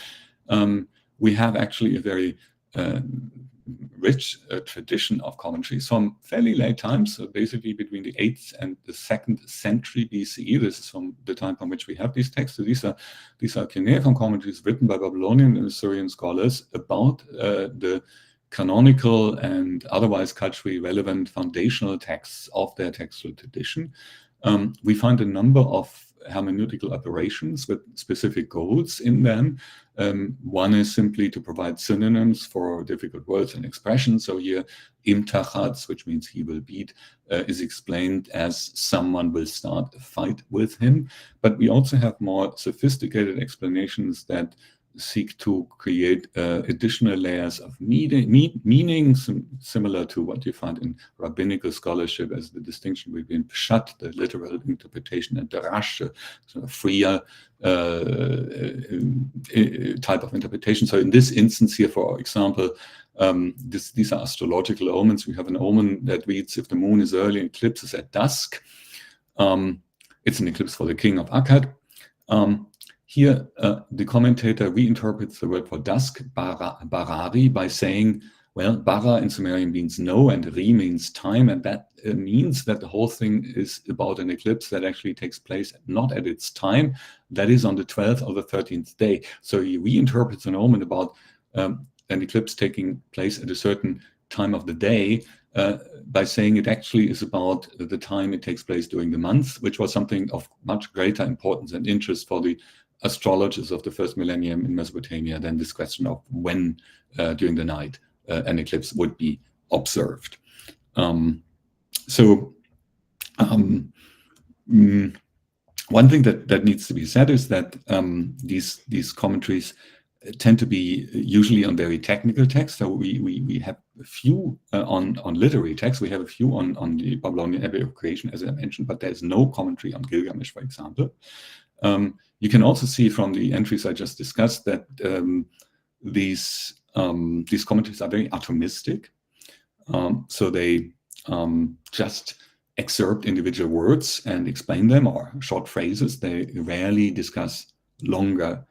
we have actually a very rich tradition of commentaries from fairly late times, so basically between the 8th and the 2nd century BCE. This is from the time from which we have these texts. So these are cuneiform commentaries written by Babylonian and Assyrian scholars about the canonical and otherwise culturally relevant foundational texts of their textual tradition. We find a number of hermeneutical operations with specific goals in them. One is simply to provide synonyms for difficult words and expressions. So here, imtachatz, which means he will beat, is explained as someone will start a fight with him. But we also have more sophisticated explanations that seek to create additional layers of meanings, similar to what you find in rabbinical scholarship as the distinction between pshat, the literal interpretation, and darash, sort of freer type of interpretation. So in this instance here, for example, these are astrological omens. We have an omen that reads, if the moon is early, eclipse is at dusk. It's an eclipse for the king of Akkad. Here, the commentator reinterprets the word for dusk, barari, by saying, well, bara in Sumerian means no, and ri means time, and that means that the whole thing is about an eclipse that actually takes place not at its time, that is on the 12th or the 13th day. So he reinterprets an omen about an eclipse taking place at a certain time of the day by saying it actually is about the time it takes place during the month, which was something of much greater importance and interest for the astrologers of the first millennium in Mesopotamia than this question of when during the night an eclipse would be observed. One thing that needs to be said is that these commentaries tend to be usually on very technical texts. So we have a few on literary texts. We have a few on the Babylonian epic of creation, as I mentioned, but there's no commentary on Gilgamesh, for example. You can also see from the entries I just discussed that these commentaries are very atomistic. So they just excerpt individual words and explain them, or short phrases. They rarely discuss longer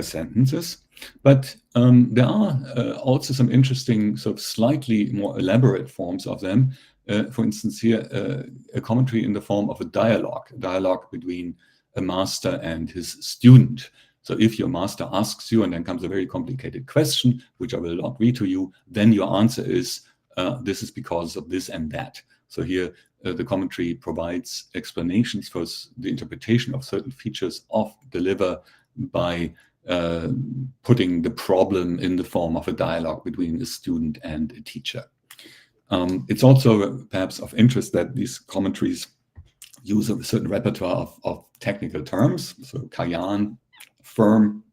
sentences. But there are also some interesting, sort of slightly more elaborate forms of them. For instance, here, a commentary in the form of a dialogue between a master and his student. So if your master asks you, and then comes a very complicated question, which I will not read to you, then your answer is, this is because of this and that. So here, the commentary provides explanations for the interpretation of certain features of the liver by putting the problem in the form of a dialogue between a student and a teacher. It's also perhaps of interest that these commentaries use a certain repertoire of technical terms. So kayan, firm,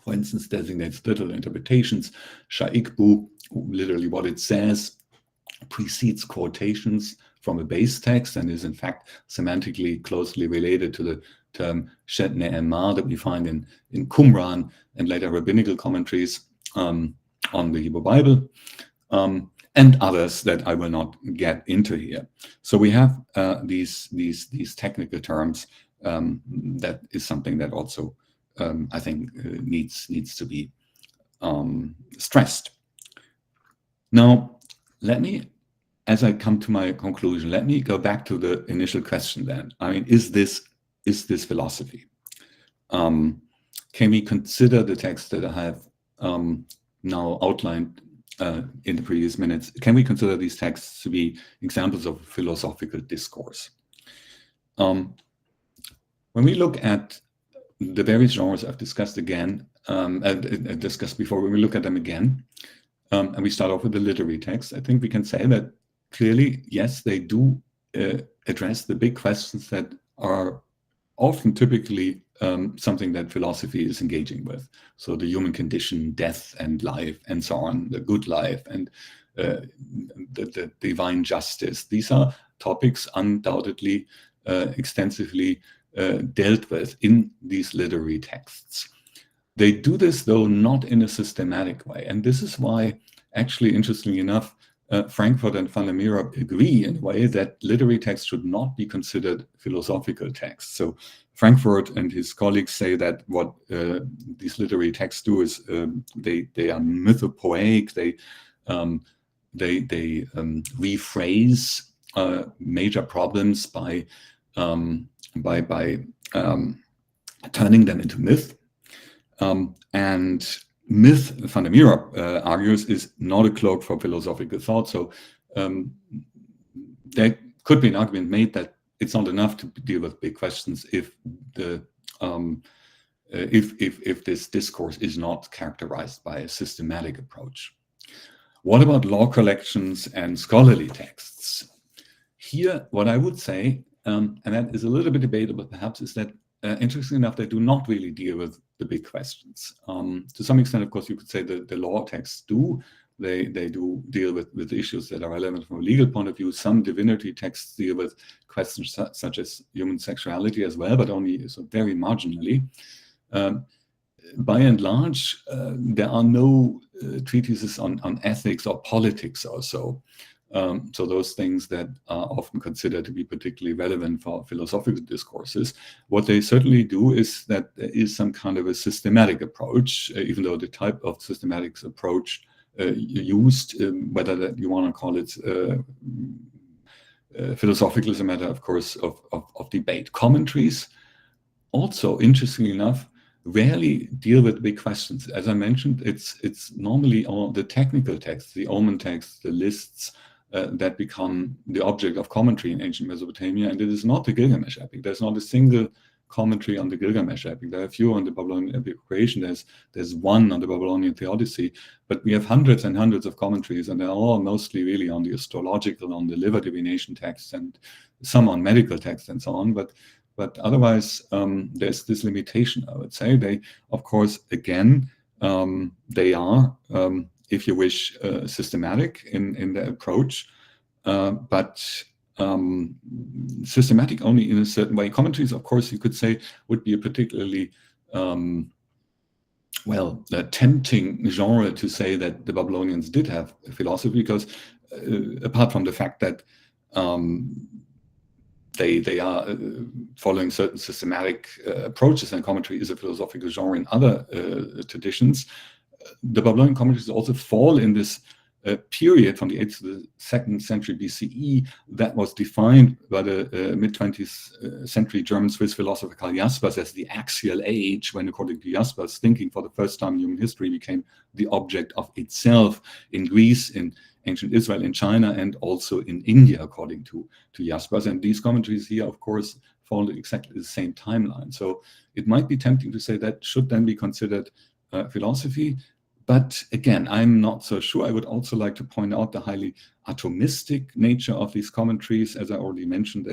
for instance, designates literal interpretations. Sha'ikbu, literally what it says, precedes quotations from a base text and is in fact semantically closely related to the term shet ne'emar that we find in Qumran and later rabbinical commentaries on the Hebrew Bible. And others that I will not get into here. So we have these technical terms. That is something that also I think needs to be stressed. Now, let me, as I come to my conclusion, let me go back to the initial question then. I mean, is this philosophy? Can we consider the text that I have now outlined in the previous minutes? Can we consider these texts to be examples of philosophical discourse? When we look at the various genres I've discussed again, discussed before, when we look at them again, and we start off with the literary text, I think we can say that clearly, yes, they do address the big questions that are often typically something that philosophy is engaging with. So the human condition, death and life, and so on, the good life and the divine justice. These are topics undoubtedly extensively dealt with in these literary texts. They do this, though, not in a systematic way. And this is why, actually, interestingly enough, Frankfurt and van der Mieroop agree in a way that literary texts should not be considered philosophical texts. So Frankfurt and his colleagues say that what these literary texts do is they are mythopoeic. They rephrase major problems by turning them into myth. And myth, van der Mieroop argues, is not a cloak for philosophical thought. So there could be an argument made that it's not enough to deal with big questions if the if this discourse is not characterized by a systematic approach. What about law collections and scholarly texts? Here, what I would say, and that is a little bit debatable perhaps, is that interestingly enough, they do not really deal with the big questions. To some extent, of course, you could say that the law texts do. They do deal with issues that are relevant from a legal point of view. Some divinatory texts deal with questions such as human sexuality as well, but only so very marginally. By and large, there are no treatises on ethics or politics or so. So those things that are often considered to be particularly relevant for philosophical discourses. What they certainly do is that there is some kind of a systematic approach, even though the type of systematic approach used, whether that you want to call it philosophical, is a matter, of course, of debate. Commentaries, also, interestingly enough, rarely deal with big questions. As I mentioned, it's normally all the technical texts, the omen texts, the lists that become the object of commentary in ancient Mesopotamia, and it is not the Gilgamesh epic. There's not a single commentary on the Gilgamesh epic. There are a few on the Babylonian epic of creation. There's one on the Babylonian Theodicy, but we have hundreds and hundreds of commentaries, and they're all mostly really on the astrological, on the liver divination texts, and some on medical texts and so on. But otherwise, there's this limitation, I would say. They, of course, again, they are, if you wish, systematic in their approach, but systematic only in a certain way. Commentaries, of course, you could say, would be a particularly tempting genre to say that the Babylonians did have philosophy, because apart from the fact that they are following certain systematic approaches, and commentary is a philosophical genre in other traditions, the Babylonian commentaries also fall in this period from the 8th to the 2nd century BCE that was defined by the mid-20th century German-Swiss philosopher Karl Jaspers as the axial age, when, according to Jaspers, thinking for the first time in human history became the object of itself in Greece, in ancient Israel, in China, and also in India, according to Jaspers. And these commentaries here, of course, follow exactly the same timeline. So it might be tempting to say that should then be considered philosophy. But again, I'm not so sure. I would also like to point out the highly atomistic nature of these commentaries. As I already mentioned,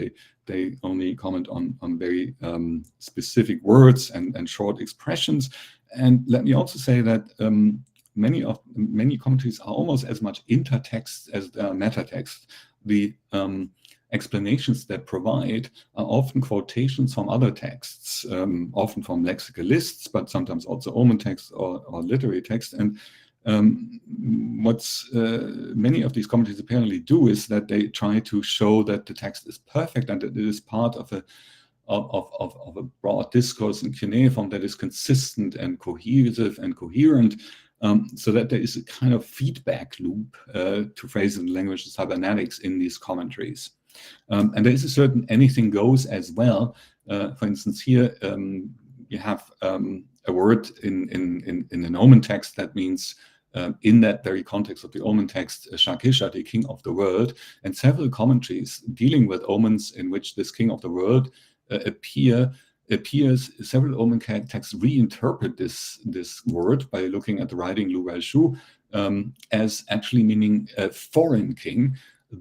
they only comment on very specific words and short expressions. And let me also say that many commentaries are almost as much intertext as they are metatext. The explanations that provide are often quotations from other texts, often from lexical lists, but sometimes also omen texts or literary text. And what's many of these commentaries apparently do is that they try to show that the text is perfect and that it is part of a broad discourse in cuneiform that is consistent and cohesive and coherent, so that there is a kind of feedback loop, to phrase it in the language of cybernetics, in these commentaries. And there is a certain anything goes as well. For instance, here you have a word in an omen text that means, in that very context of the omen text, Shakisha, the king of the world, and several commentaries dealing with omens in which this king of the world appears. Several omen texts reinterpret this word by looking at the writing Lu Shu as actually meaning a foreign king,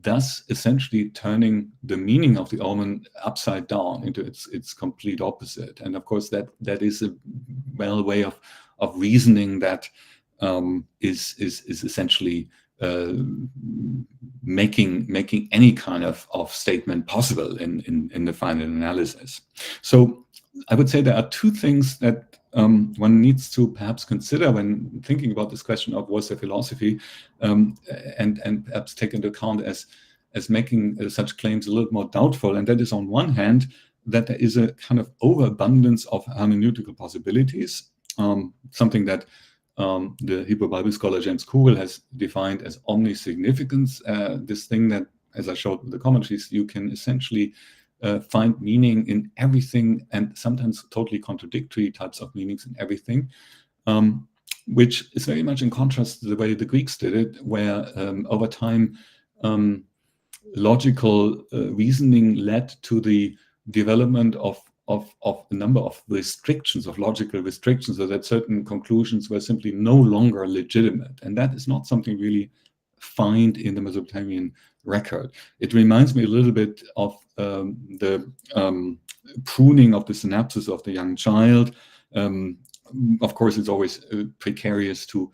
thus essentially turning the meaning of the omen upside down into its complete opposite. And of course, that is a way of reasoning that is essentially making any kind of statement possible in the final analysis. So I would say there are two things that one needs to perhaps consider when thinking about this question of was there philosophy, and perhaps take into account as making such claims a little more doubtful. And that is, on one hand, that there is a kind of overabundance of hermeneutical possibilities, something that the Hebrew Bible scholar James Kugel has defined as omnisignificance, this thing that, as I showed with the commentaries, you can essentially find meaning in everything, and sometimes totally contradictory types of meanings in everything, which is very much in contrast to the way the Greeks did it, where over time logical reasoning led to the development of a number of restrictions, of logical restrictions, so that certain conclusions were simply no longer legitimate. And that is not something really find in the Mesopotamian record. It reminds me a little bit of the pruning of the synapses of the young child. Of course, it's always precarious to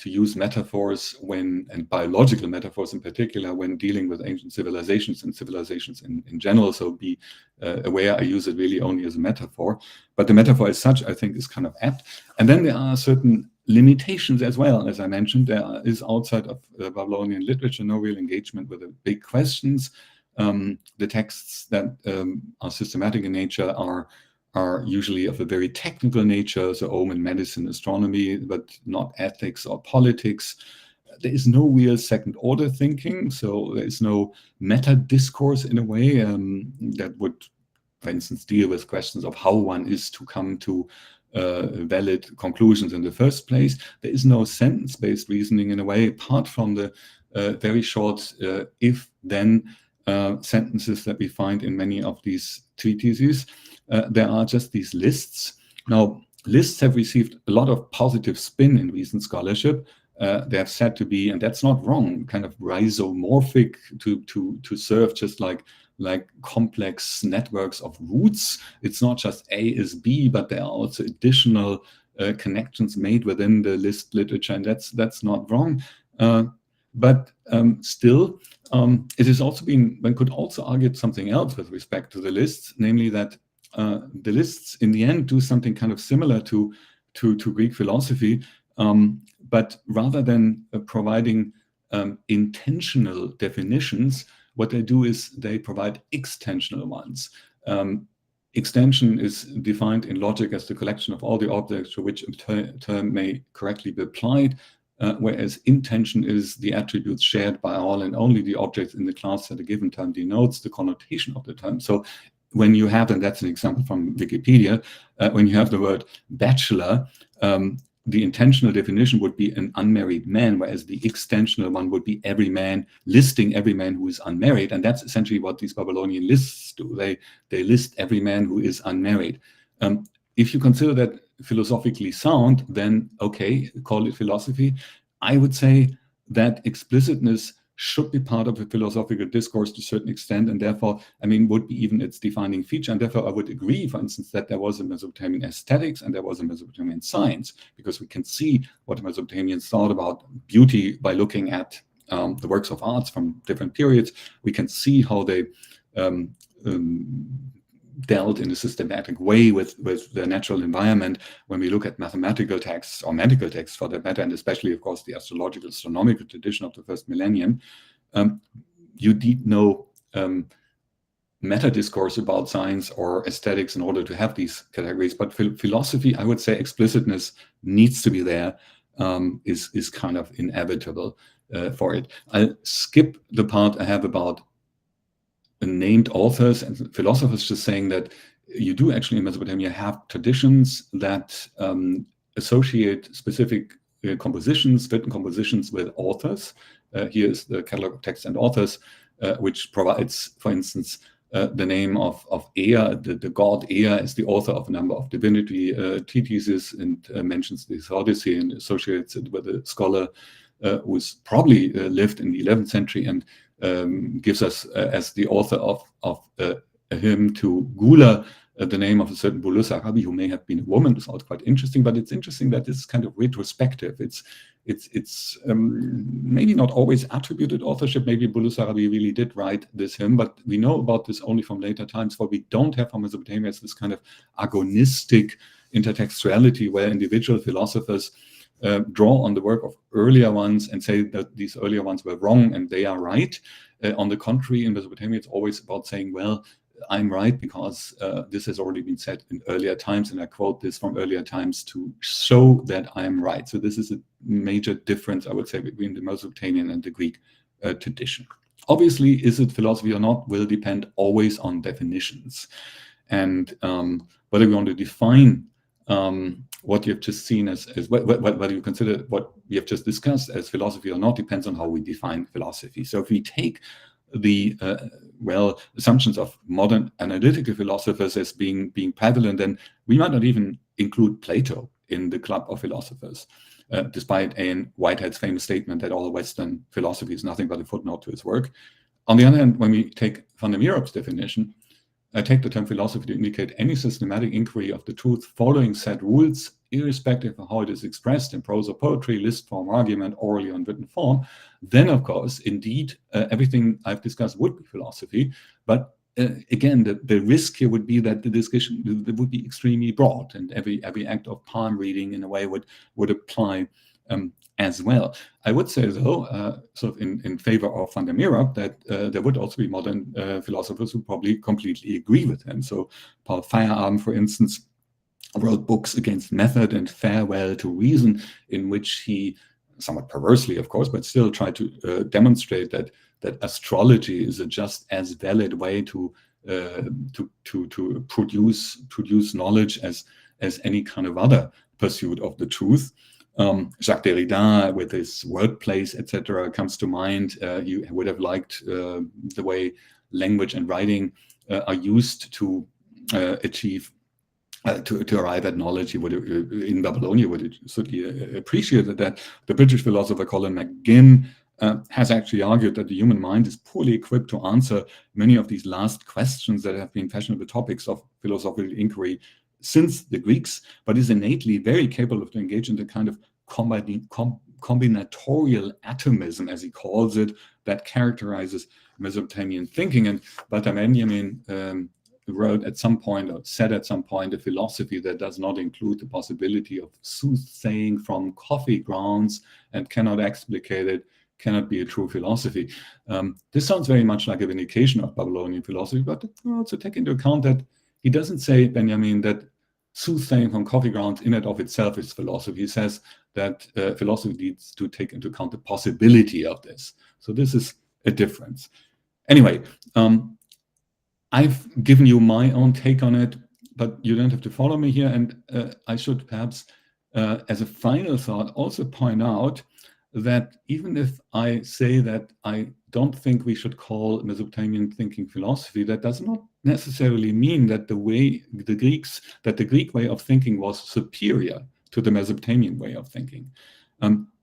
use metaphors and biological metaphors in particular, when dealing with ancient civilizations and civilizations in general. So be aware, I use it really only as a metaphor. But the metaphor as such, I think, is kind of apt. And then there are certain limitations as well. As I mentioned, there is outside of Babylonian literature no real engagement with the big questions. The texts that are systematic in nature are usually of a very technical nature, so omen, medicine, astronomy, but not ethics or politics. There is no real second order thinking, so there is no meta discourse in a way that would, for instance, deal with questions of how one is to come to valid conclusions in the first place. There is no sentence-based reasoning in a way, apart from the very short if-then sentences that we find in many of these treatises. There are just these lists. Now, lists have received a lot of positive spin in recent scholarship. They have said to be, and that's not wrong, kind of rhizomorphic to serve just like complex networks of roots. It's not just A is B, but there are also additional connections made within the list literature, and that's not wrong. But still, it has also been, one could also argue something else with respect to the lists, namely that the lists in the end do something kind of similar to Greek philosophy, but rather than providing intentional definitions, what they do is they provide extensional ones. Extension is defined in logic as the collection of all the objects to which a term may correctly be applied, whereas intension is the attributes shared by all and only the objects in the class that a given term denotes, the connotation of the term. So when you have, and that's an example from Wikipedia, when you have the word bachelor, the intentional definition would be an unmarried man, whereas the extensional one would be every man, listing every man who is unmarried. And that's essentially what these Babylonian lists do. They list every man who is unmarried. If you consider that philosophically sound, then okay, call it philosophy. I would say that explicitness should be part of a philosophical discourse to a certain extent, and therefore, I mean, would be even its defining feature. And therefore, I would agree, for instance, that there was a Mesopotamian aesthetics and there was a Mesopotamian science, because we can see what the Mesopotamians thought about beauty by looking at the works of arts from different periods. We can see how they dealt in a systematic way with the natural environment when we look at mathematical texts or medical texts for that matter, and especially, of course, the astrological astronomical tradition of the first millennium. You need no meta discourse about science or aesthetics in order to have these categories, but philosophy, I would say explicitness needs to be there, is kind of inevitable for it. I'll skip the part I have about named authors and philosophers, just saying that you do actually in Mesopotamia have traditions that associate specific compositions, written compositions with authors. Here is the catalog of texts and authors, which provides, for instance, the name of Ea, the god Ea, as the author of a number of divinity treatises, and mentions this Odyssey and associates it with a scholar who's probably lived in the 11th century and gives us as the author of a hymn to Gula the name of a certain Bulus Arabi, who may have been a woman. It's all quite interesting, but it's interesting that this is kind of retrospective. It's maybe not always attributed authorship. Maybe Bulus Arabi really did write this hymn, but we know about this only from later times. What we don't have from Mesopotamia is this kind of agonistic intertextuality where individual philosophers draw on the work of earlier ones and say that these earlier ones were wrong and they are right. On the contrary, in Mesopotamia, it's always about saying, well, I'm right because this has already been said in earlier times, and I quote this from earlier times to show that I am right. So this is a major difference, I would say, between the Mesopotamian and the Greek tradition. Obviously, is it philosophy or not will depend always on definitions. And whether we want to define what you have just seen as whether you consider what we have just discussed as philosophy or not depends on how we define philosophy. So if we take the assumptions of modern analytical philosophers as being prevalent, then we might not even include Plato in the club of philosophers, despite Ian Whitehead's famous statement that all Western philosophy is nothing but a footnote to his work. On the other hand, when we take van der Mieroop's definition, I take the term philosophy to indicate any systematic inquiry of the truth following set rules, irrespective of how it is expressed in prose or poetry, list form, argument, orally or in written form, then of course, indeed, everything I've discussed would be philosophy. But again, the risk here would be that the discussion would be extremely broad, and every act of palm reading in a way would apply as well. I would say, though, sort of in favor of van der Mieroop, that there would also be modern philosophers who probably completely agree with him. So Paul Feyerabend, for instance, wrote books against method and farewell to reason, in which he, somewhat perversely, of course, but still tried to demonstrate that astrology is a just as valid way to produce knowledge as any kind of other pursuit of the truth. Jacques Derrida, with his wordplays, etc., comes to mind. You would have liked the way language and writing are used to achieve. To arrive at knowledge. In Babylonia would certainly appreciate that. The British philosopher Colin McGinn has actually argued that the human mind is poorly equipped to answer many of these last questions that have been fashionable topics of philosophical inquiry since the Greeks, but is innately very capable to engage in the kind of combinatorial atomism, as he calls it, that characterizes Mesopotamian thinking. And Walter Benjamin wrote at some point, or said at some point, a philosophy that does not include the possibility of soothsaying from coffee grounds and cannot explicate it cannot be a true philosophy. This sounds very much like a vindication of Babylonian philosophy, but also take into account that he doesn't say, Benjamin, that soothsaying from coffee grounds in and of itself is philosophy. He says that philosophy needs to take into account the possibility of this. So this is a difference. Anyway, I've given you my own take on it, but you don't have to follow me here. And I should perhaps, as a final thought, also point out that even if I say that I don't think we should call Mesopotamian thinking philosophy, that does not necessarily mean that the Greek way of thinking was superior to the Mesopotamian way of thinking.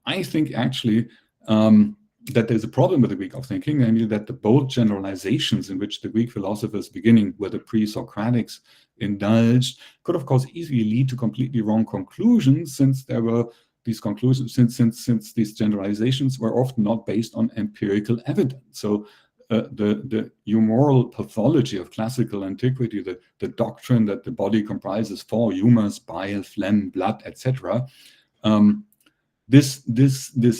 I think actually that there's a problem with the Greek of thinking, namely that the bold generalizations in which the Greek philosophers, beginning with the pre-Socratics, indulged, could of course easily lead to completely wrong conclusions, since there were these conclusions, since these generalizations were often not based on empirical evidence. So the humoral pathology of classical antiquity, the doctrine that the body comprises four humors, bile, phlegm, blood, etc., this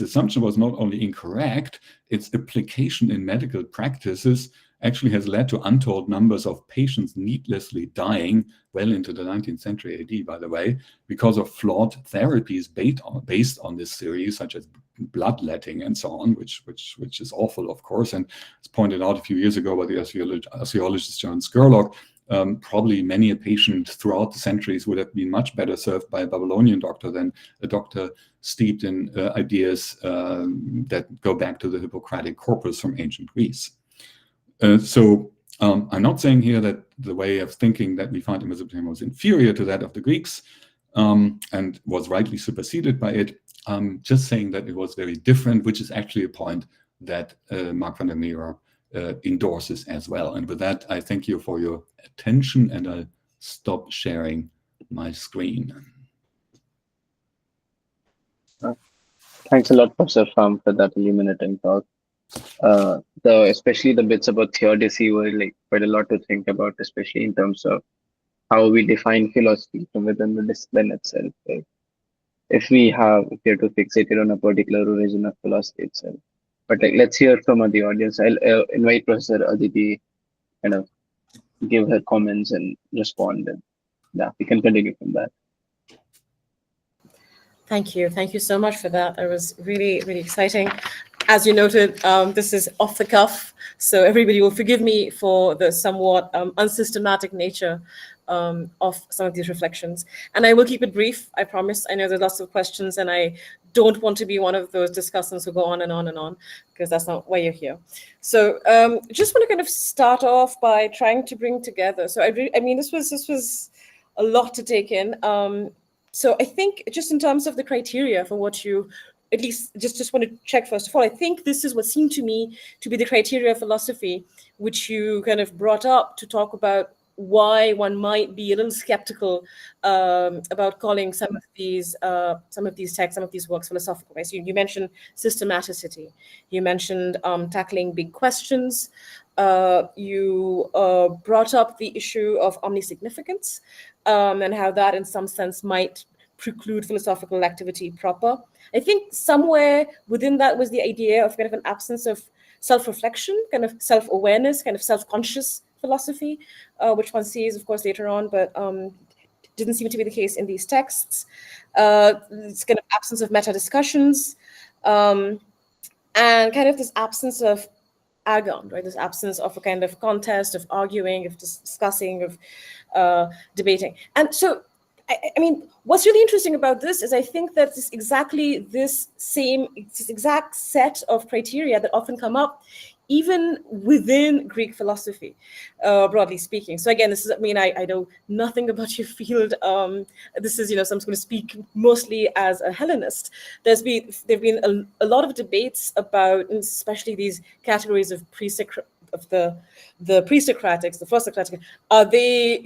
assumption was not only incorrect, its application in medical practices actually has led to untold numbers of patients needlessly dying well into the 19th century AD, by the way, because of flawed therapies based on this theory, such as bloodletting and so on, which is awful, of course. And it's pointed out a few years ago by the Assyriologist John Scurlock. Probably many a patient throughout the centuries would have been much better served by a Babylonian doctor than a doctor steeped in ideas that go back to the Hippocratic corpus from ancient Greece. So I'm not saying here that the way of thinking that we find in Mesopotamia was inferior to that of the Greeks and was rightly superseded by it. I'm just saying that it was very different, which is actually a point that Marc van der Mieroop endorses as well. And with that, I thank you for your attention, and I'll stop sharing my screen. Thanks a lot, Professor Frahm, for that illuminating talk. Especially the bits about theodicy were like quite a lot to think about, especially in terms of how we define philosophy from within the discipline itself. Right? If we are to fixate it on a particular origin of philosophy itself. But like, let's hear from the audience. I'll invite Professor Aditi kind of give her comments and respond. And yeah, we can continue from that. Thank you. Thank you so much for that. That was really, really exciting. As you noted, this is off the cuff, so everybody will forgive me for the somewhat unsystematic nature of some of these reflections. And I will keep it brief, I promise. I know there's lots of questions, and I don't want to be one of those discussants who go on and on and on, because that's not why you're here. So just want to kind of start off by trying to bring together. So I mean, this was a lot to take in. So I think just in terms of the criteria for what you, at least just want to check first of all, I think this is what seemed to me to be the criteria of philosophy, which you kind of brought up to talk about why one might be a little skeptical about calling some of these texts, some of these works philosophical. Right? So you mentioned systematicity. You mentioned tackling big questions. You brought up the issue of omnisignificance and how that in some sense might preclude philosophical activity proper. I think somewhere within that was the idea of kind of an absence of self-reflection, kind of self-awareness, kind of self-conscious philosophy, which one sees, of course, later on, but didn't seem to be the case in these texts. This kind of absence of meta-discussions, and kind of this absence of agon, right? This absence of a kind of contest, of arguing, of discussing, of debating. And so, I mean, what's really interesting about this is I think that this exact set of criteria that often come up even within Greek philosophy, broadly speaking. So again, this is, I mean, I know nothing about your field. This is, so I'm just going to speak mostly as a Hellenist. There've been a lot of debates about, especially these categories of the pre-Socratics, the first Socratic, are they,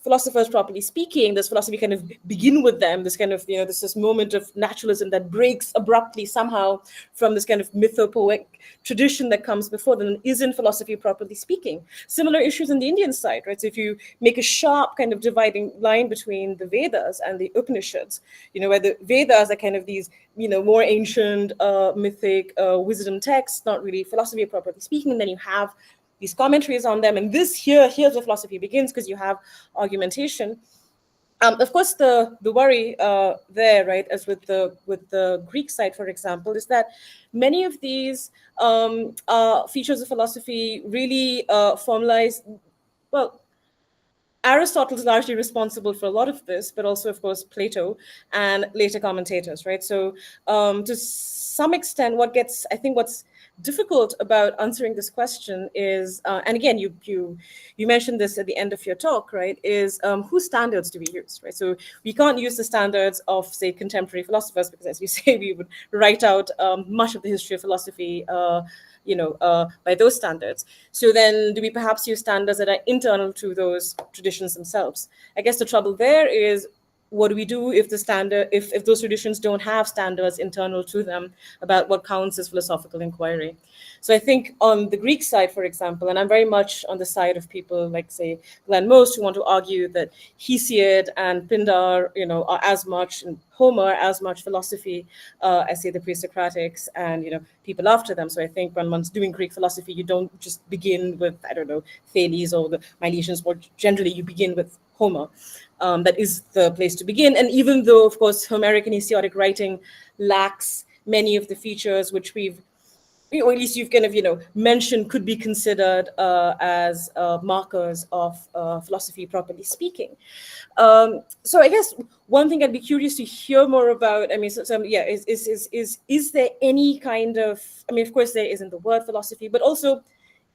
philosophers properly speaking? Does philosophy kind of begin with them? This kind of, this moment of naturalism that breaks abruptly somehow from this kind of mythopoeic tradition that comes before them, isn't philosophy properly speaking? Similar issues on the Indian side, right? So if you make a sharp kind of dividing line between the Vedas and the Upanishads, where the Vedas are kind of these, more ancient, mythic wisdom texts, not really philosophy properly speaking, and then you have these commentaries on them, and here's where philosophy begins, because you have argumentation. Of course, the worry there, right, as with the Greek side, for example, is that many of these features of philosophy really formalize, well, Aristotle is largely responsible for a lot of this, but also, of course, Plato and later commentators, right? So to some extent, what's difficult about answering this question is, and again, you mentioned this at the end of your talk, right, is whose standards do we use, right? So we can't use the standards of, say, contemporary philosophers, because as you say, we would write out much of the history of philosophy by those standards. So then do we perhaps use standards that are internal to those traditions themselves? I guess the trouble there is, what do we do if if those traditions don't have standards internal to them about what counts as philosophical inquiry? So I think on the Greek side, for example, and I'm very much on the side of people like, say, Glenn Most, who want to argue that Hesiod and Pindar, are as much, and Homer as much philosophy as, say, the pre-Socratics and, people after them. So I think when one's doing Greek philosophy, you don't just begin with, I don't know, Thales or the Milesians, but generally you begin with Homer. That is the place to begin. And even though, of course, Homeric and Hesiodic writing lacks many of the features which we've, or at least you've kind of, mentioned could be considered as markers of philosophy, properly speaking. So I guess one thing I'd be curious to hear more about, I mean, is there any kind of, I mean, of course there isn't the word philosophy, but also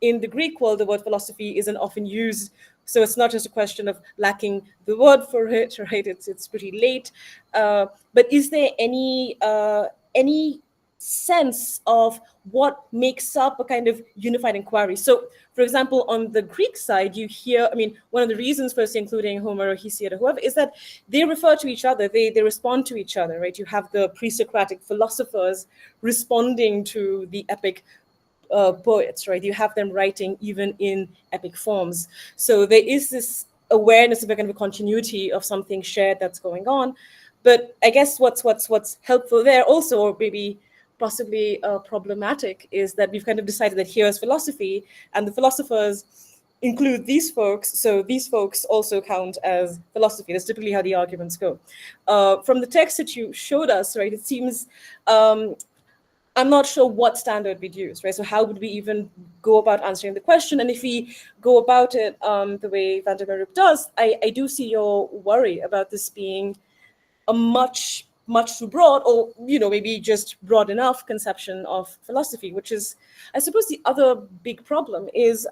in the Greek world, the word philosophy isn't often used. So it's not just a question of lacking the word for it, right? It's pretty late. But is there any sense of what makes up a kind of unified inquiry? So, for example, on the Greek side, you hear, I mean, one of the reasons for including Homer or Hesiod or whoever is that they refer to each other, they respond to each other, right? You have the pre-Socratic philosophers responding to the epic poets, right? You have them writing even in epic forms. So there is this awareness of a kind of a continuity of something shared that's going on. But I guess what's helpful there also, or maybe possibly problematic, is that we've kind of decided that here's philosophy, and the philosophers include these folks, so these folks also count as philosophy. That's typically how the arguments go. From the text that you showed us, right, it seems I'm not sure what standard we'd use, right? So how would we even go about answering the question? And if we go about it the way Van der Mieroop does, I do see your worry about this being a much too broad, or maybe just broad enough conception of philosophy, which is, I suppose, the other big problem is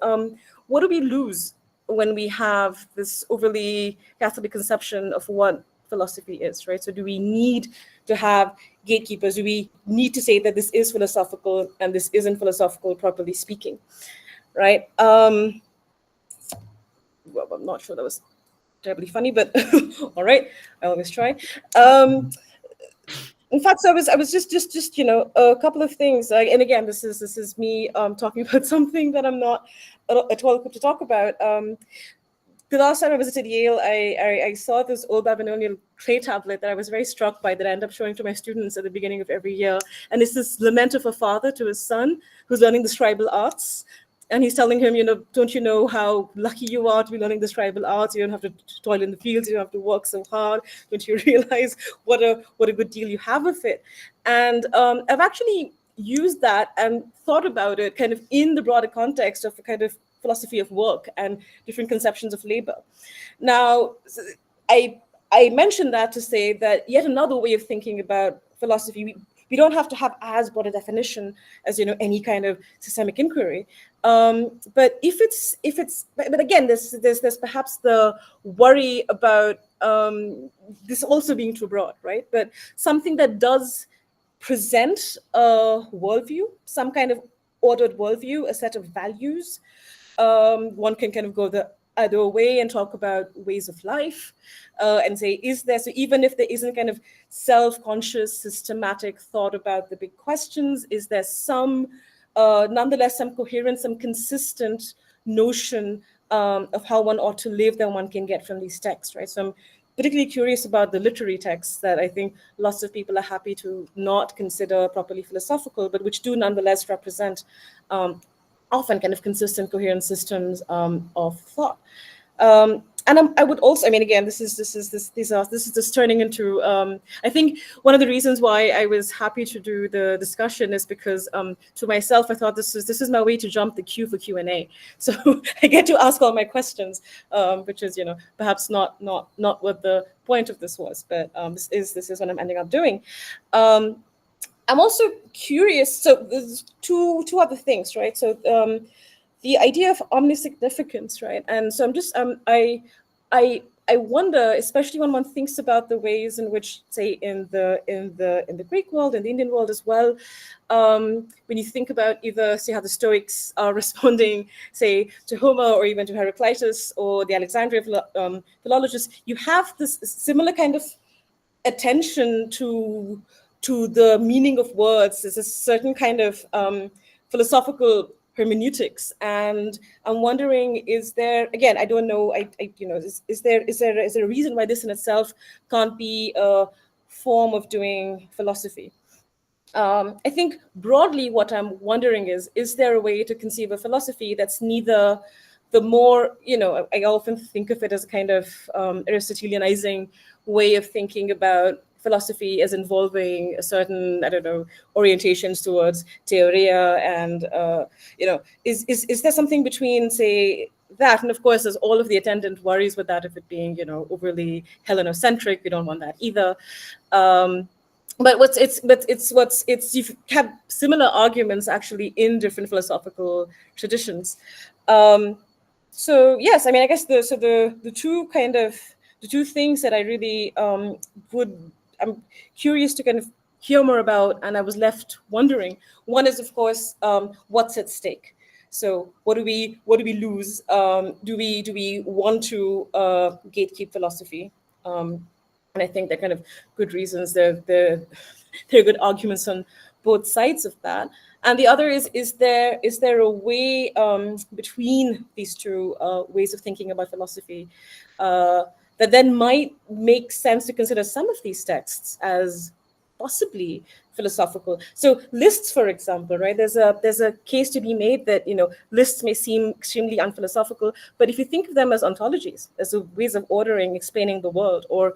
what do we lose when we have this overly Catholic conception of what philosophy is, right? So do we need to have gatekeepers? Do we need to say that this is philosophical and this isn't philosophical, properly speaking, right? Well, I'm not sure that was terribly funny, but all right, I always try. In fact, so I was just a couple of things. And again, this is me talking about something that I'm not at all equipped to talk about. The last time I visited Yale, I saw this old Babylonian clay tablet that I was very struck by, that I end up showing to my students at the beginning of every year. And it's this lament of a father to his son who's learning the scribal arts. And he's telling him, don't you know how lucky you are to be learning the scribal arts? You don't have to toil in the fields. You don't have to work so hard. Don't you realize what a good deal you have of it? And I've actually used that and thought about it kind of in the broader context of a kind of philosophy of work and different conceptions of labor. Now, I mentioned that to say that yet another way of thinking about philosophy, we don't have to have as broad a definition as any kind of systemic inquiry. But but again, there's perhaps the worry about this also being too broad, right? But something that does present a worldview, some kind of ordered worldview, a set of values. One can kind of go the other way and talk about ways of life and say, so even if there isn't kind of self-conscious, systematic thought about the big questions, is there some, nonetheless, some coherent, some consistent notion of how one ought to live that one can get from these texts, right? So I'm particularly curious about the literary texts that I think lots of people are happy to not consider properly philosophical, but which do nonetheless represent often kind of consistent, coherent systems of thought. And I would also, again, this is just turning into, I think one of the reasons why I was happy to do the discussion is because to myself, I thought this is my way to jump the queue for Q&A. So I get to ask all my questions, which is, perhaps not what the point of this was, but this is what I'm ending up doing. I'm also curious. So there's two other things, right? So the idea of omnisignificance, right? And so I'm just I wonder, especially when one thinks about the ways in which, say, in the Greek world and the Indian world as well, when you think about either, say, how the Stoics are responding, say, to Homer or even to Heraclitus or the Alexandrian philologists, you have this similar kind of attention to the meaning of words. There's a certain kind of philosophical hermeneutics, and I'm wondering, is there, again, I don't know, is there a reason why this in itself can't be a form of doing philosophy? I think broadly what I'm wondering is there a way to conceive a philosophy that's neither the more, I often think of it as a kind of Aristotelianizing way of thinking about philosophy as involving a certain, orientations towards theoria, and is there something between, say, that, and of course there's all of the attendant worries with that of it being, overly Hellenocentric. We don't want that either. But you have similar arguments actually in different philosophical traditions. So yes, I guess the two things that I really I'm curious to kind of hear more about, and I was left wondering. One is, of course, what's at stake. So what do we lose? Do we want to gatekeep philosophy? And I think they're kind of good reasons. There are good arguments on both sides of that. And the other is there a way between these two ways of thinking about philosophy that then might make sense to consider some of these texts as possibly philosophical? So lists, for example, right? There's a case to be made that lists may seem extremely unphilosophical, but if you think of them as ontologies, as ways of ordering, explaining the world, or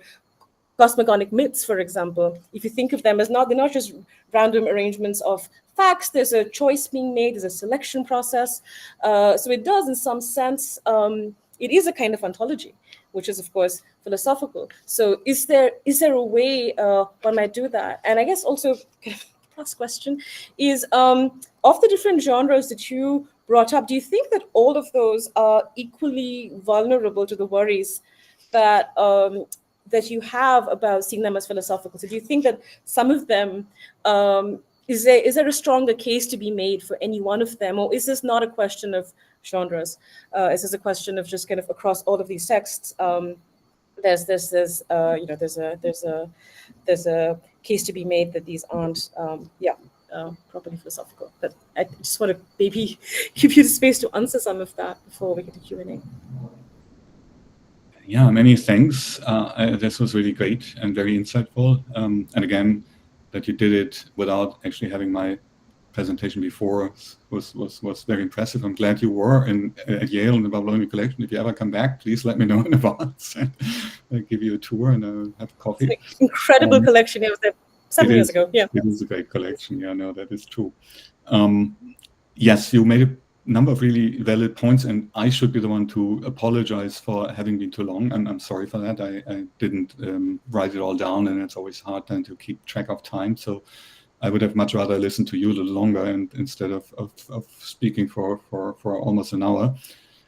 cosmogonic myths, for example, if you think of them as they're not just random arrangements of facts, there's a choice being made, there's a selection process. So it does, in some sense, it is a kind of ontology, which is, of course, philosophical. So is there a way one might do that? And I guess also, last question is, of the different genres that you brought up, do you think that all of those are equally vulnerable to the worries that that you have about seeing them as philosophical? So do you think that some of them, is there a stronger case to be made for any one of them, or is this not a question of genres? Is this a question of just kind of across all of these texts? There's a case to be made that these aren't properly philosophical. But I just want to maybe give you the space to answer some of that before we get to Q&A. Yeah, many thanks. This was really great and very insightful. And again, that you did it without actually having my presentation before was very impressive. I'm glad you were at Yale in the Babylonian collection. If you ever come back, please let me know in advance. I'll give you a tour and I'll have a coffee. It's an incredible collection. It was there 7 years ago. Yeah, it is a great collection. Yeah, no, that is true. Yes, you made a number of really valid points, and I should be the one to apologize for having been too long, and I'm sorry for that. I didn't write it all down, and it's always hard then to keep track of time. So I would have much rather listened to you a little longer, and instead of speaking for almost an hour.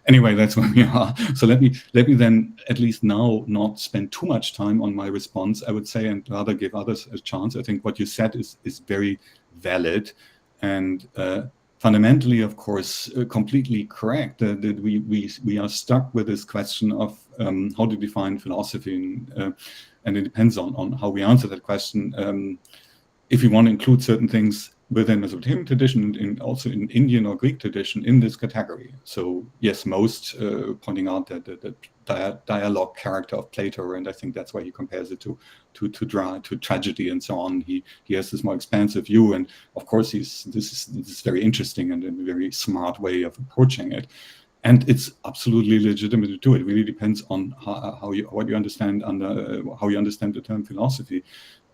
Anyway, that's where we are. So let me then at least now not spend too much time on my response, I would say, and rather give others a chance. I think what you said is very valid, and fundamentally, of course, completely correct. That we are stuck with this question of how to define philosophy, and it depends on how we answer that question. If you want to include certain things within Mesopotamian tradition and also in Indian or Greek tradition in this category. So yes, most pointing out that the dialogue character of Plato, and I think that's why he compares it to tragedy and so on. He has this more expansive view, and of course this is very interesting and a very smart way of approaching it. And it's absolutely legitimate to do it. It really depends on how you understand the term philosophy.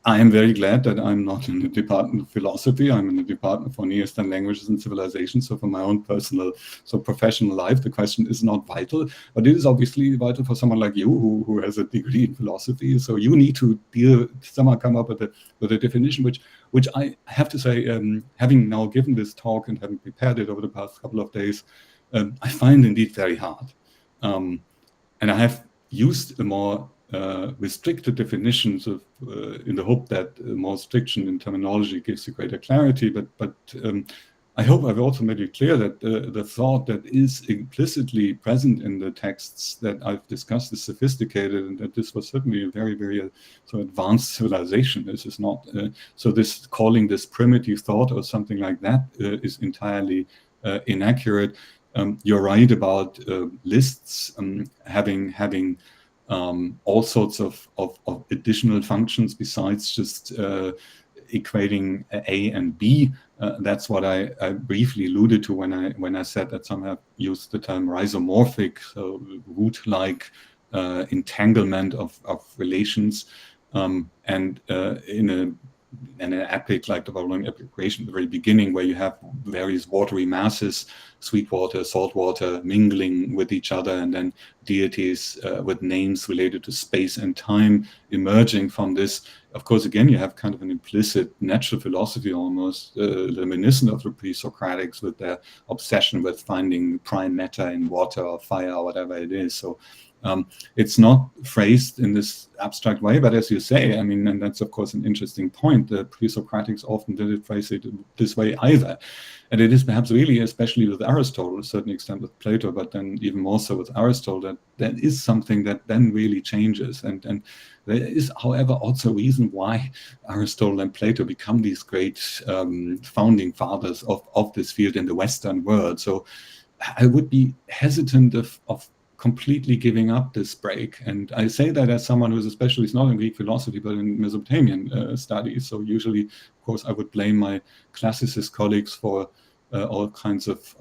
I am very glad that I'm not in the department of philosophy. I'm in the department for Near Eastern languages and civilizations. So for my own personal, professional life, the question is not vital, but it is obviously vital for someone like you who has a degree in philosophy. So you need to somehow come up with a definition, which I have to say, having now given this talk and having prepared it over the past couple of days, I find indeed very hard. And I have used a more restricted definitions of in the hope that more restriction in terminology gives you greater clarity, but I hope I've also made it clear that the thought that is implicitly present in the texts that I've discussed is sophisticated, and that this was certainly a very, very advanced civilization. This is not so this calling this primitive thought or something like that is entirely inaccurate. You're right about lists having all sorts of additional functions besides just equating A and B. That's what I briefly alluded to when I said that some have used the term rhizomorphic, so root-like entanglement of relations, and in an epic like the Babylonian epic creation at the very beginning, where you have various watery masses, sweet water, salt water, mingling with each other, and then deities with names related to space and time emerging from this. Of course, again, you have kind of an implicit natural philosophy almost, reminiscent of the pre-Socratics with their obsession with finding prime matter in water or fire or whatever it is. So it's not phrased in this abstract way, but as you say, I mean, and that's of course an interesting point, the pre-Socratics often didn't phrase it this way either. And it is perhaps really, especially with Aristotle, to a certain extent with Plato, but then even more so with Aristotle, that is something that then really changes. And there is, however, also a reason why Aristotle and Plato become these great founding fathers of this field in the Western world. So I would be hesitant of completely giving up this break. And I say that as someone who's a specialist not in Greek philosophy, but in Mesopotamian studies. So usually, of course, I would blame my classicist colleagues for all kinds of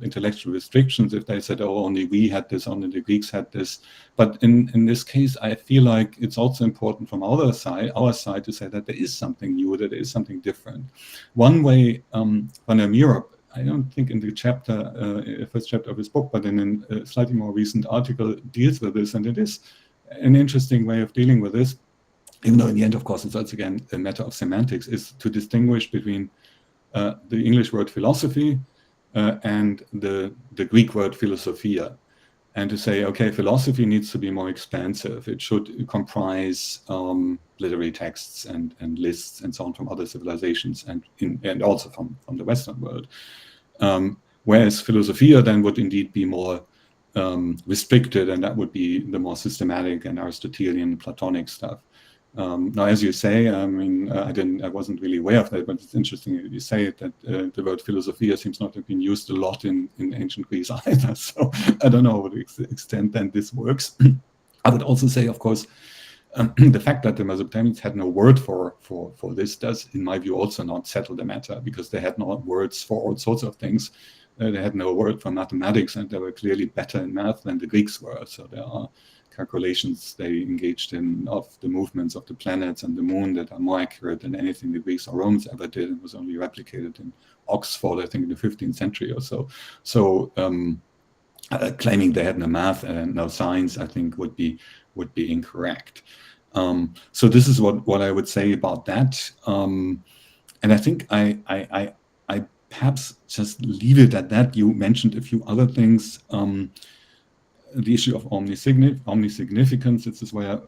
intellectual restrictions if they said, oh, only we had this, only the Greeks had this. But in this case, I feel like it's also important from our side to say that there is something new, that there is something different. One way, Mieroop, I don't think in the first chapter of his book, but in a slightly more recent article, deals with this, and it is an interesting way of dealing with this, even though in the end, of course, it's also again a matter of semantics, is to distinguish between the English word philosophy and the Greek word philosophia, and to say, okay, philosophy needs to be more expansive. It should comprise literary texts and lists and so on from other civilizations and also from the Western world. Whereas philosophia then would indeed be more restricted, and that would be the more systematic and Aristotelian, Platonic stuff. Now, as you say, I mean, I wasn't really aware of that, but it's interesting that you say it, that the word philosophia seems not to have been used a lot in ancient Greece either. So I don't know to what extent then this works. I would also say, of course, the fact that the Mesopotamians had no word for this does, in my view, also not settle the matter, because they had no words for all sorts of things. They had no word for mathematics, and they were clearly better in math than the Greeks were. So there are calculations they engaged in of the movements of the planets and the moon that are more accurate than anything the Greeks or Romans ever did, and was only replicated in Oxford, I think, in the 15th century or so. So claiming they had no math and no science, I think, would be incorrect. So this is what I would say about that. And I think I perhaps just leave it at that. You mentioned a few other things. The issue of omnisignificance. This is where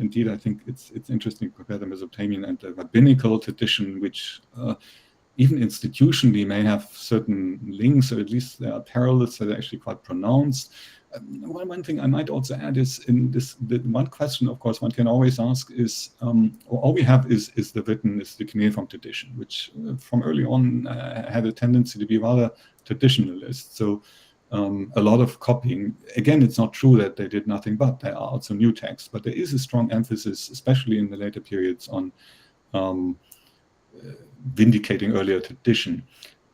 indeed I think it's interesting to compare the Mesopotamian and the rabbinical tradition, which even institutionally may have certain links, or at least there are parallels that are actually quite pronounced. One thing I might also add is the one question, of course, one can always ask is, all we have is the cuneiform tradition, which from early on had a tendency to be rather traditionalist. So a lot of copying. Again, it's not true that they did nothing, but there are also new texts. But there is a strong emphasis, especially in the later periods, on vindicating earlier tradition.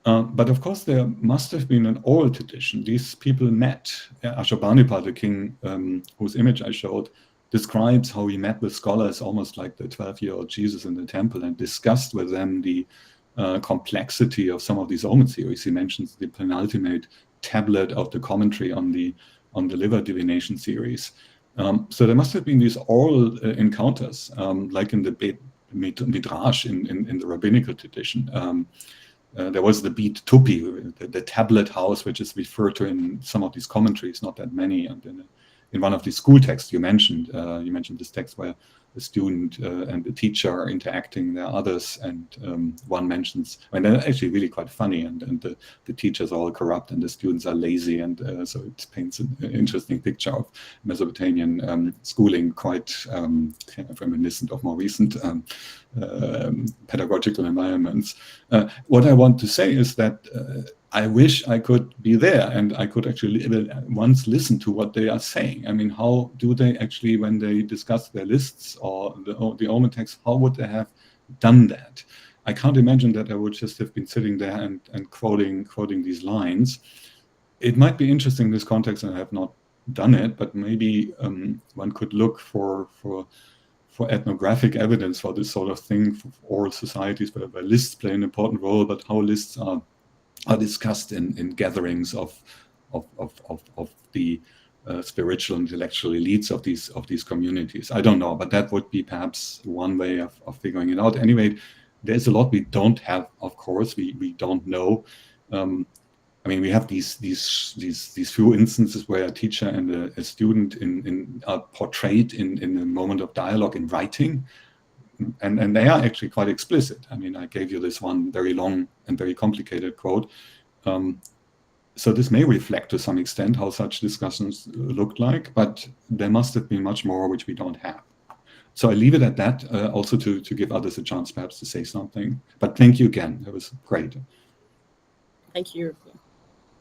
But of course, there must have been an oral tradition. These people met. Ashurbanipal, the king whose image I showed, describes how he met with scholars almost like the 12-year-old Jesus in the temple, and discussed with them the complexity of some of these omen theories. He mentions the penultimate tablet of the commentary on the liver divination series. So there must have been these oral encounters, like in the Midrash in the rabbinical tradition. There was the Beit Tupi, the tablet house, which is referred to in some of these commentaries, not that many. And in one of the school texts you mentioned this text where the student and the teacher are interacting. There are others, and one mentions, and they're actually really quite funny, and the teachers are all corrupt and the students are lazy, and so it paints an interesting picture of Mesopotamian schooling, quite kind of reminiscent of more recent pedagogical environments. What I want to say is that I wish I could be there and I could actually once listen to what they are saying. I mean, how do they actually, when they discuss their lists or the omen text, how would they have done that? I can't imagine that I would just have been sitting there and quoting these lines. It might be interesting in this context, and I have not done it, but maybe one could look for ethnographic evidence for this sort of thing, for oral societies where lists play an important role, but how lists are discussed in gatherings of the spiritual and intellectual elites of these communities. I don't know, but that would be perhaps one way of figuring it out. Anyway, there's a lot we don't have, of course. We don't know. I mean, we have these few instances where a teacher and a student are portrayed in a moment of dialogue in writing. And they are actually quite explicit. I mean, I gave you this one very long and very complicated quote. So this may reflect to some extent how such discussions looked like, but there must have been much more which we don't have. So I leave it at that, also to give others a chance perhaps to say something. But thank you again. That was great. Thank you.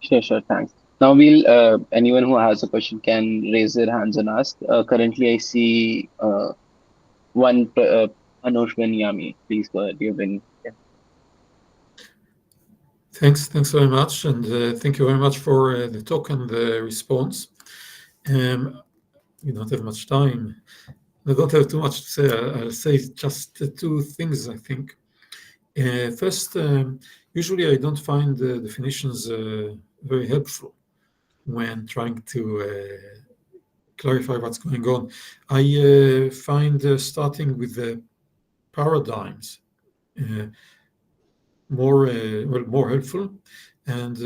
Sure, thanks. Now we'll, anyone who has a question can raise their hands and ask. Currently I see one Anush Benyami. Please go ahead. You've been. Yeah. Thanks very much, and thank you very much for the talk and the response. We don't have much time. I don't have too much to say. I'll say just two things, I think. First, usually I don't find the definitions very helpful when trying to clarify what's going on. I find starting with the paradigms more helpful. And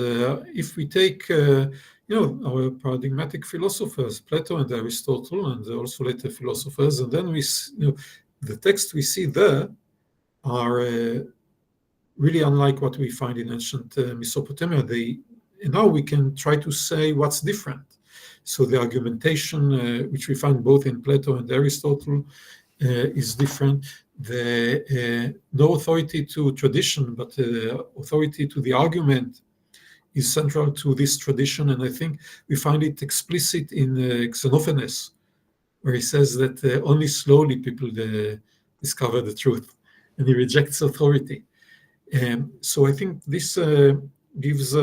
if we take our paradigmatic philosophers, Plato and Aristotle, and also later philosophers, and then the text we see there are really unlike what we find in ancient Mesopotamia. Now we can try to say what's different. So the argumentation, which we find both in Plato and Aristotle, is different. No authority to tradition, but authority to the argument is central to this tradition. And I think we find it explicit in Xenophanes, where he says that only slowly people discover the truth, and he rejects authority. So I think this gives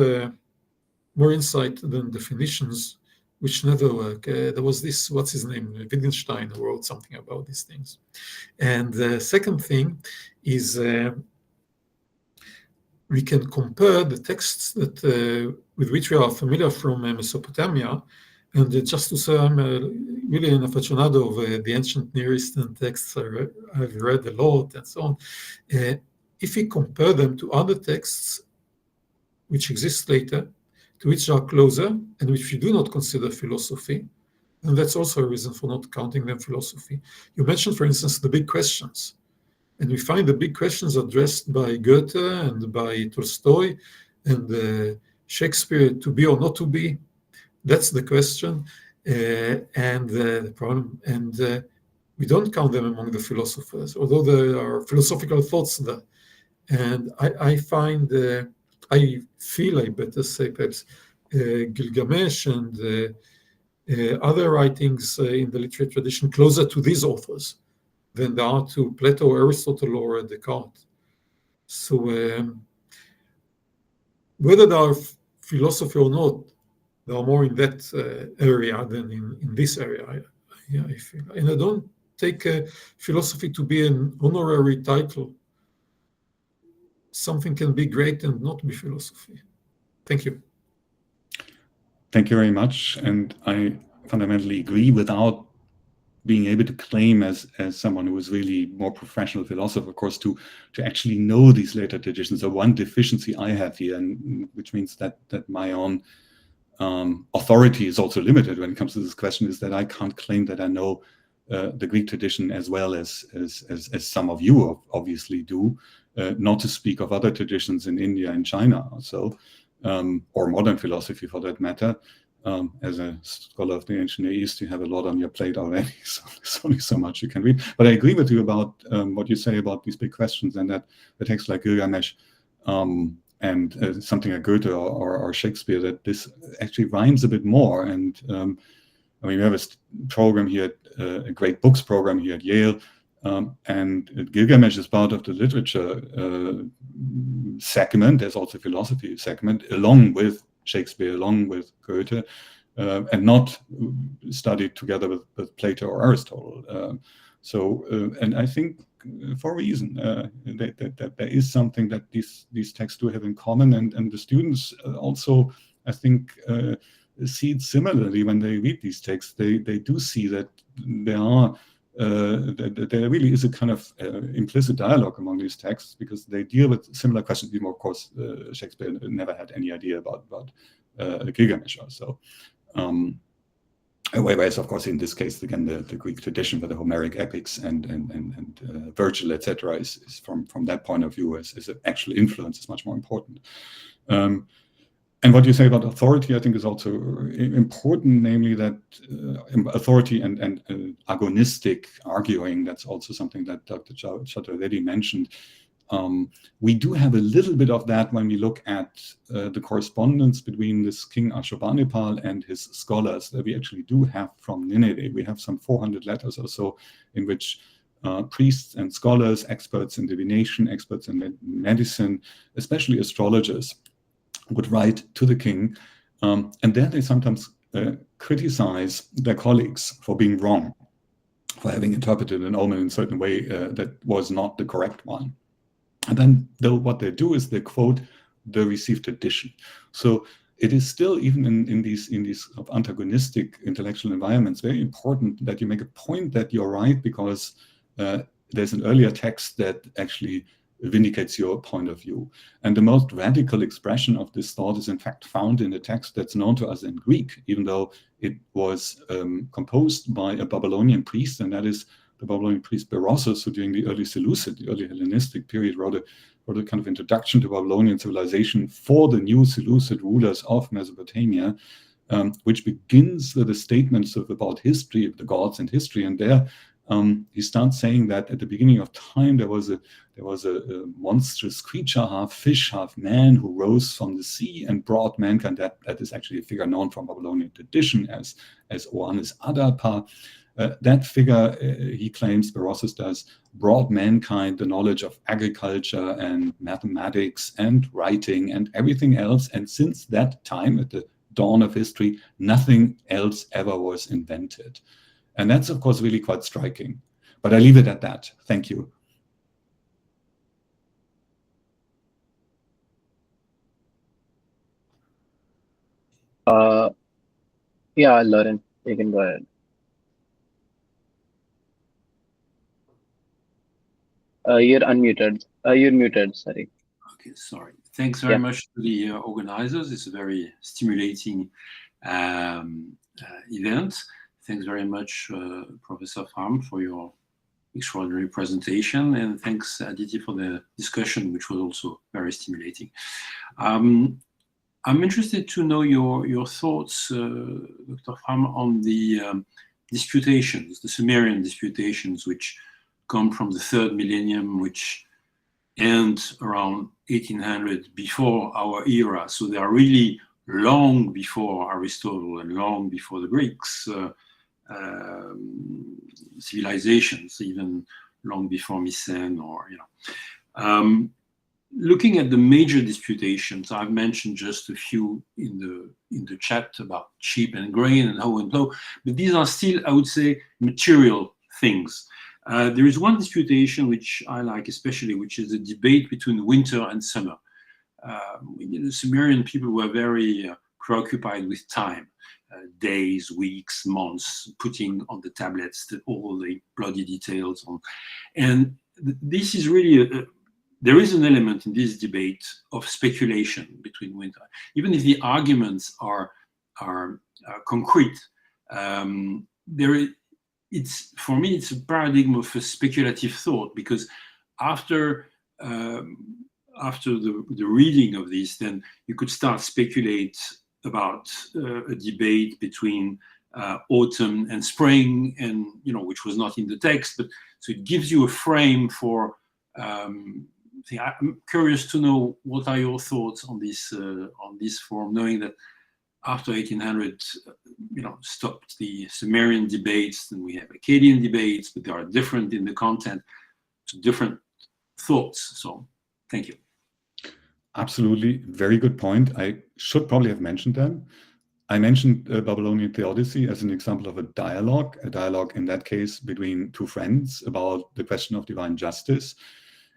more insight than definitions, which never work. There was this, what's his name, Wittgenstein, who wrote something about these things. And the second thing is we can compare the texts that with which we are familiar from Mesopotamia. And just to say, I'm really an aficionado of the ancient Near Eastern texts. I've read a lot and so on. If we compare them to other texts which exist later, to which are closer, and which we do not consider philosophy, and that's also a reason for not counting them philosophy. You mentioned, for instance, the big questions. And we find the big questions addressed by Goethe and by Tolstoy and Shakespeare, to be or not to be. That's the question. And the problem. And we don't count them among the philosophers, although there are philosophical thoughts there. And I feel, I better say, perhaps, Gilgamesh and other writings in the literary tradition closer to these authors than they are to Plato, Aristotle, or Descartes. So whether they are philosophy or not, they are more in that area than in this area, I feel. And I don't take philosophy to be an honorary title. Something can be great and not be philosophy. Thank you. Thank you very much. And I fundamentally agree, without being able to claim as someone who is really more professional philosopher, of course, to actually know these later traditions. So one deficiency I have here, and which means that my own authority is also limited when it comes to this question, is that I can't claim that I know the Greek tradition as well as some of you obviously do, not to speak of other traditions in India and China also, or modern philosophy for that matter. As a scholar of the ancient Near East, you have a lot on your plate already, so there's only so much you can read. But I agree with you about what you say about these big questions, and that the text like Gilgamesh and something like Goethe or Shakespeare, that this actually rhymes a bit more. And I mean, we have a program here, a great books program here at Yale, and Gilgamesh is part of the literature segment. There's also a philosophy segment, along with Shakespeare, along with Goethe, and not studied together with Plato or Aristotle. And I think for a reason that there is something that these texts do have in common, and the students also, I think, see it similarly when they read these texts. They do see that there really is a kind of implicit dialogue among these texts, because they deal with similar questions. Even, of course, Shakespeare never had any idea about Gilgamesh also. Whereas, of course, in this case, again, the Greek tradition with the Homeric epics and Virgil, etc., is from that point of view, is actual influence is much more important. And what you say about authority, I think, is also important, namely that authority and agonistic arguing, that's also something that Dr. Chaturvedi mentioned. We do have a little bit of that when we look at the correspondence between this King Ashurbanipal and his scholars that we actually do have from Nineveh. We have some 400 letters or so in which priests and scholars, experts in divination, experts in medicine, especially astrologers, would write to the king, and then they sometimes criticize their colleagues for being wrong, for having interpreted an omen in a certain way that was not the correct one. And then what they do is they quote the received edition. So it is still, even in these antagonistic intellectual environments, very important that you make a point that you're right, because there's an earlier text that actually vindicates your point of view. And the most radical expression of this thought is in fact found in the text that's known to us in Greek, even though it was composed by a Babylonian priest, and that is the Babylonian priest Berossus, who during the early Seleucid, the early Hellenistic period, wrote a kind of introduction to Babylonian civilization for the new Seleucid rulers of Mesopotamia, which begins with the statements about history, of the gods and history. And there he starts saying that at the beginning of time there was a monstrous creature, half fish, half man, who rose from the sea and brought mankind. That is actually a figure known from Babylonian tradition as Oannes Adapa. That figure, he claims, Berossus does, brought mankind the knowledge of agriculture and mathematics and writing and everything else. And since that time, at the dawn of history, nothing else ever was invented. And that's, of course, really quite striking. But I leave it at that. Thank you. Yeah, Lauren, you can go ahead. You're unmuted. You're muted, sorry. Okay, sorry. Thanks very much to the organizers. It's a very stimulating event. Thanks very much, Professor Frahm, for your extraordinary presentation, and thanks, Aditi, for the discussion, which was also very stimulating. I'm interested to know your thoughts, Dr. Frahm, on the disputations, the Sumerian disputations, which come from the 3rd millennium, which end around 1800 before our era. So they are really long before Aristotle and long before the Greeks. Civilizations, even long before Mycene, or looking at the major disputations, I've mentioned just a few in the chat about sheep and grain and hoe and plow, but these are still, I would say, material things. There is one disputation which I like especially, which is the debate between winter and summer. The Sumerian people were very preoccupied with time. Days, weeks, months, putting on the tablets all the bloody details on. And this is really, there is an element in this debate of speculation between winter. Even if the arguments are concrete, for me, it's a paradigm of a speculative thought, because after the reading of this, then you could start speculate about a debate between autumn and spring, and which was not in the text, but so it gives you a frame for. I'm curious to know what are your thoughts on this form, knowing that after 1800, stopped the Sumerian debates, and we have Akkadian debates, but they are different in the content, different thoughts. So, thank you. Absolutely. Very good point. I should probably have mentioned them. I mentioned Babylonian theodicy as an example of a dialogue in that case between two friends about the question of divine justice.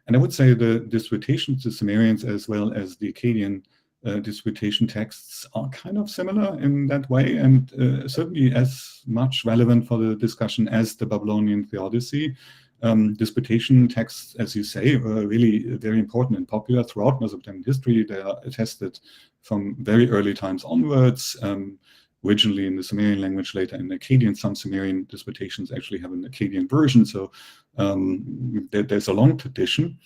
And I would say the disputations, the Sumerians as well as the Akkadian disputation texts are kind of similar in that way, and certainly as much relevant for the discussion as the Babylonian theodicy. Disputation texts, as you say, were really very important and popular throughout Mesopotamian history. They are attested from very early times onwards, originally in the Sumerian language, later in Akkadian. Some Sumerian disputations actually have an Akkadian version, so there's a long tradition.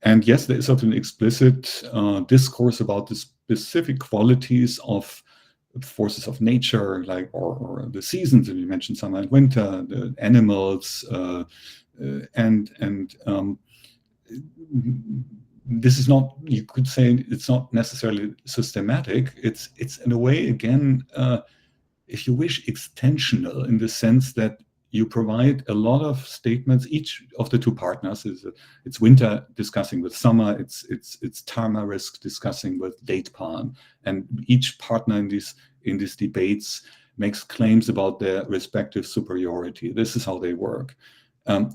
And yes, there is sort of an explicit discourse about the specific qualities of forces of nature, like or the seasons, and you mentioned summer and winter, the animals, and this is not, you could say, it's not necessarily systematic. It's in a way, again, if you wish, extensional, in the sense that you provide a lot of statements. Each of the two partners it's winter discussing with summer, it's tamarisk discussing with date palm, and each partner in these debates makes claims about their respective superiority. This is how they work.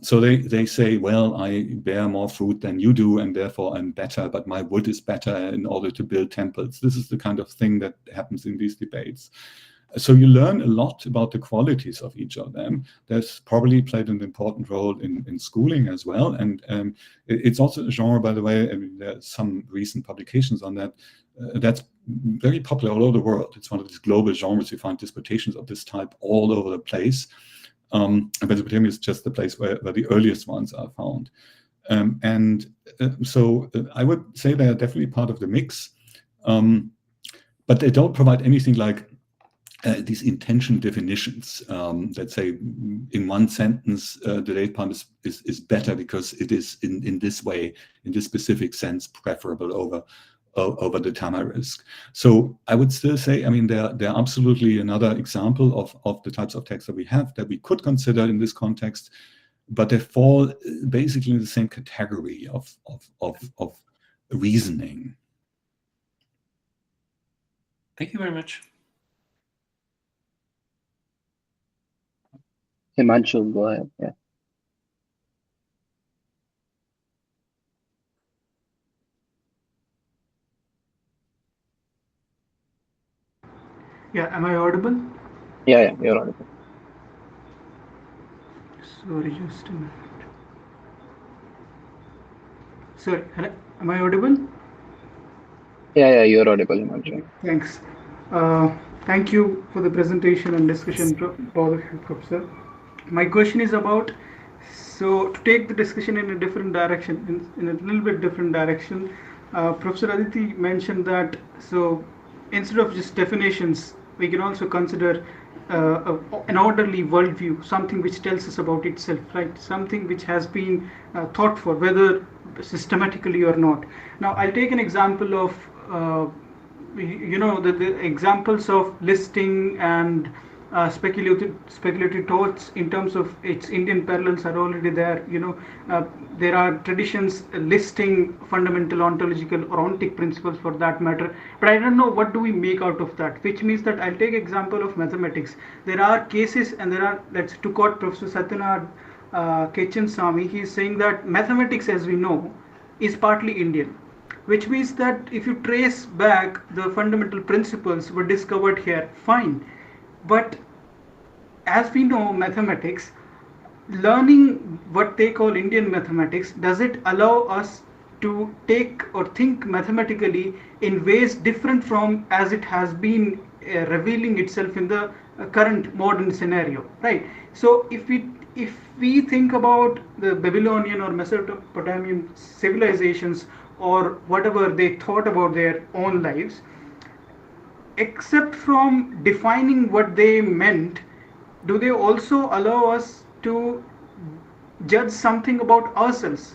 So they say, well, I bear more fruit than you do, and therefore I'm better, but my wood is better in order to build temples. This is the kind of thing that happens in these debates. So you learn a lot about the qualities of each of them. That's probably played an important role in schooling as well. And it's also a genre, by the way, I mean, there's some recent publications on that. That's very popular all over the world. It's one of these global genres. You find disputations of this type all over the place. Mesopotamia is just the place where the earliest ones are found. So I would say they are definitely part of the mix, but they don't provide anything like these intention definitions that say in one sentence the date palm is better because it is in this way, in this specific sense, preferable over the tamarisk. So I would still say, I mean, they're absolutely another example of the types of texts that we have that we could consider in this context, but they fall basically in the same category of reasoning. Thank you very much. Himanshu, go ahead. Yeah. Yeah, am I audible? Yeah, you're audible. Sorry, just a minute. Sorry, hello? Am I audible? Yeah, you're audible, Himanshu. Thanks. Thank you for the presentation and discussion, both of you, Professor. My question is about, so to take the discussion in a different direction, in a little bit different direction, Professor Aditi mentioned that, so instead of just definitions, we can also consider an orderly worldview, something which tells us about itself, right? Something which has been thought for, whether systematically or not. Now, I'll take an example of, the examples of listing and speculative thoughts in terms of its Indian parallels are already there. There are traditions listing fundamental ontological or ontic principles for that matter, but I don't know what do we make out of that, which means that I'll take example of mathematics. There are cases, and there are, to quote Professor Satyanarayana Kechansamy, he is saying that mathematics, as we know, is partly Indian, which means that if you trace back, the fundamental principles were discovered here, fine. But as we know, mathematics, learning what they call Indian mathematics, does it allow us to take or think mathematically in ways different from as it has been revealing itself in the current modern scenario, right? So if we think about the Babylonian or Mesopotamian civilizations or whatever they thought about their own lives, except from defining what they meant, do they also allow us to judge something about ourselves,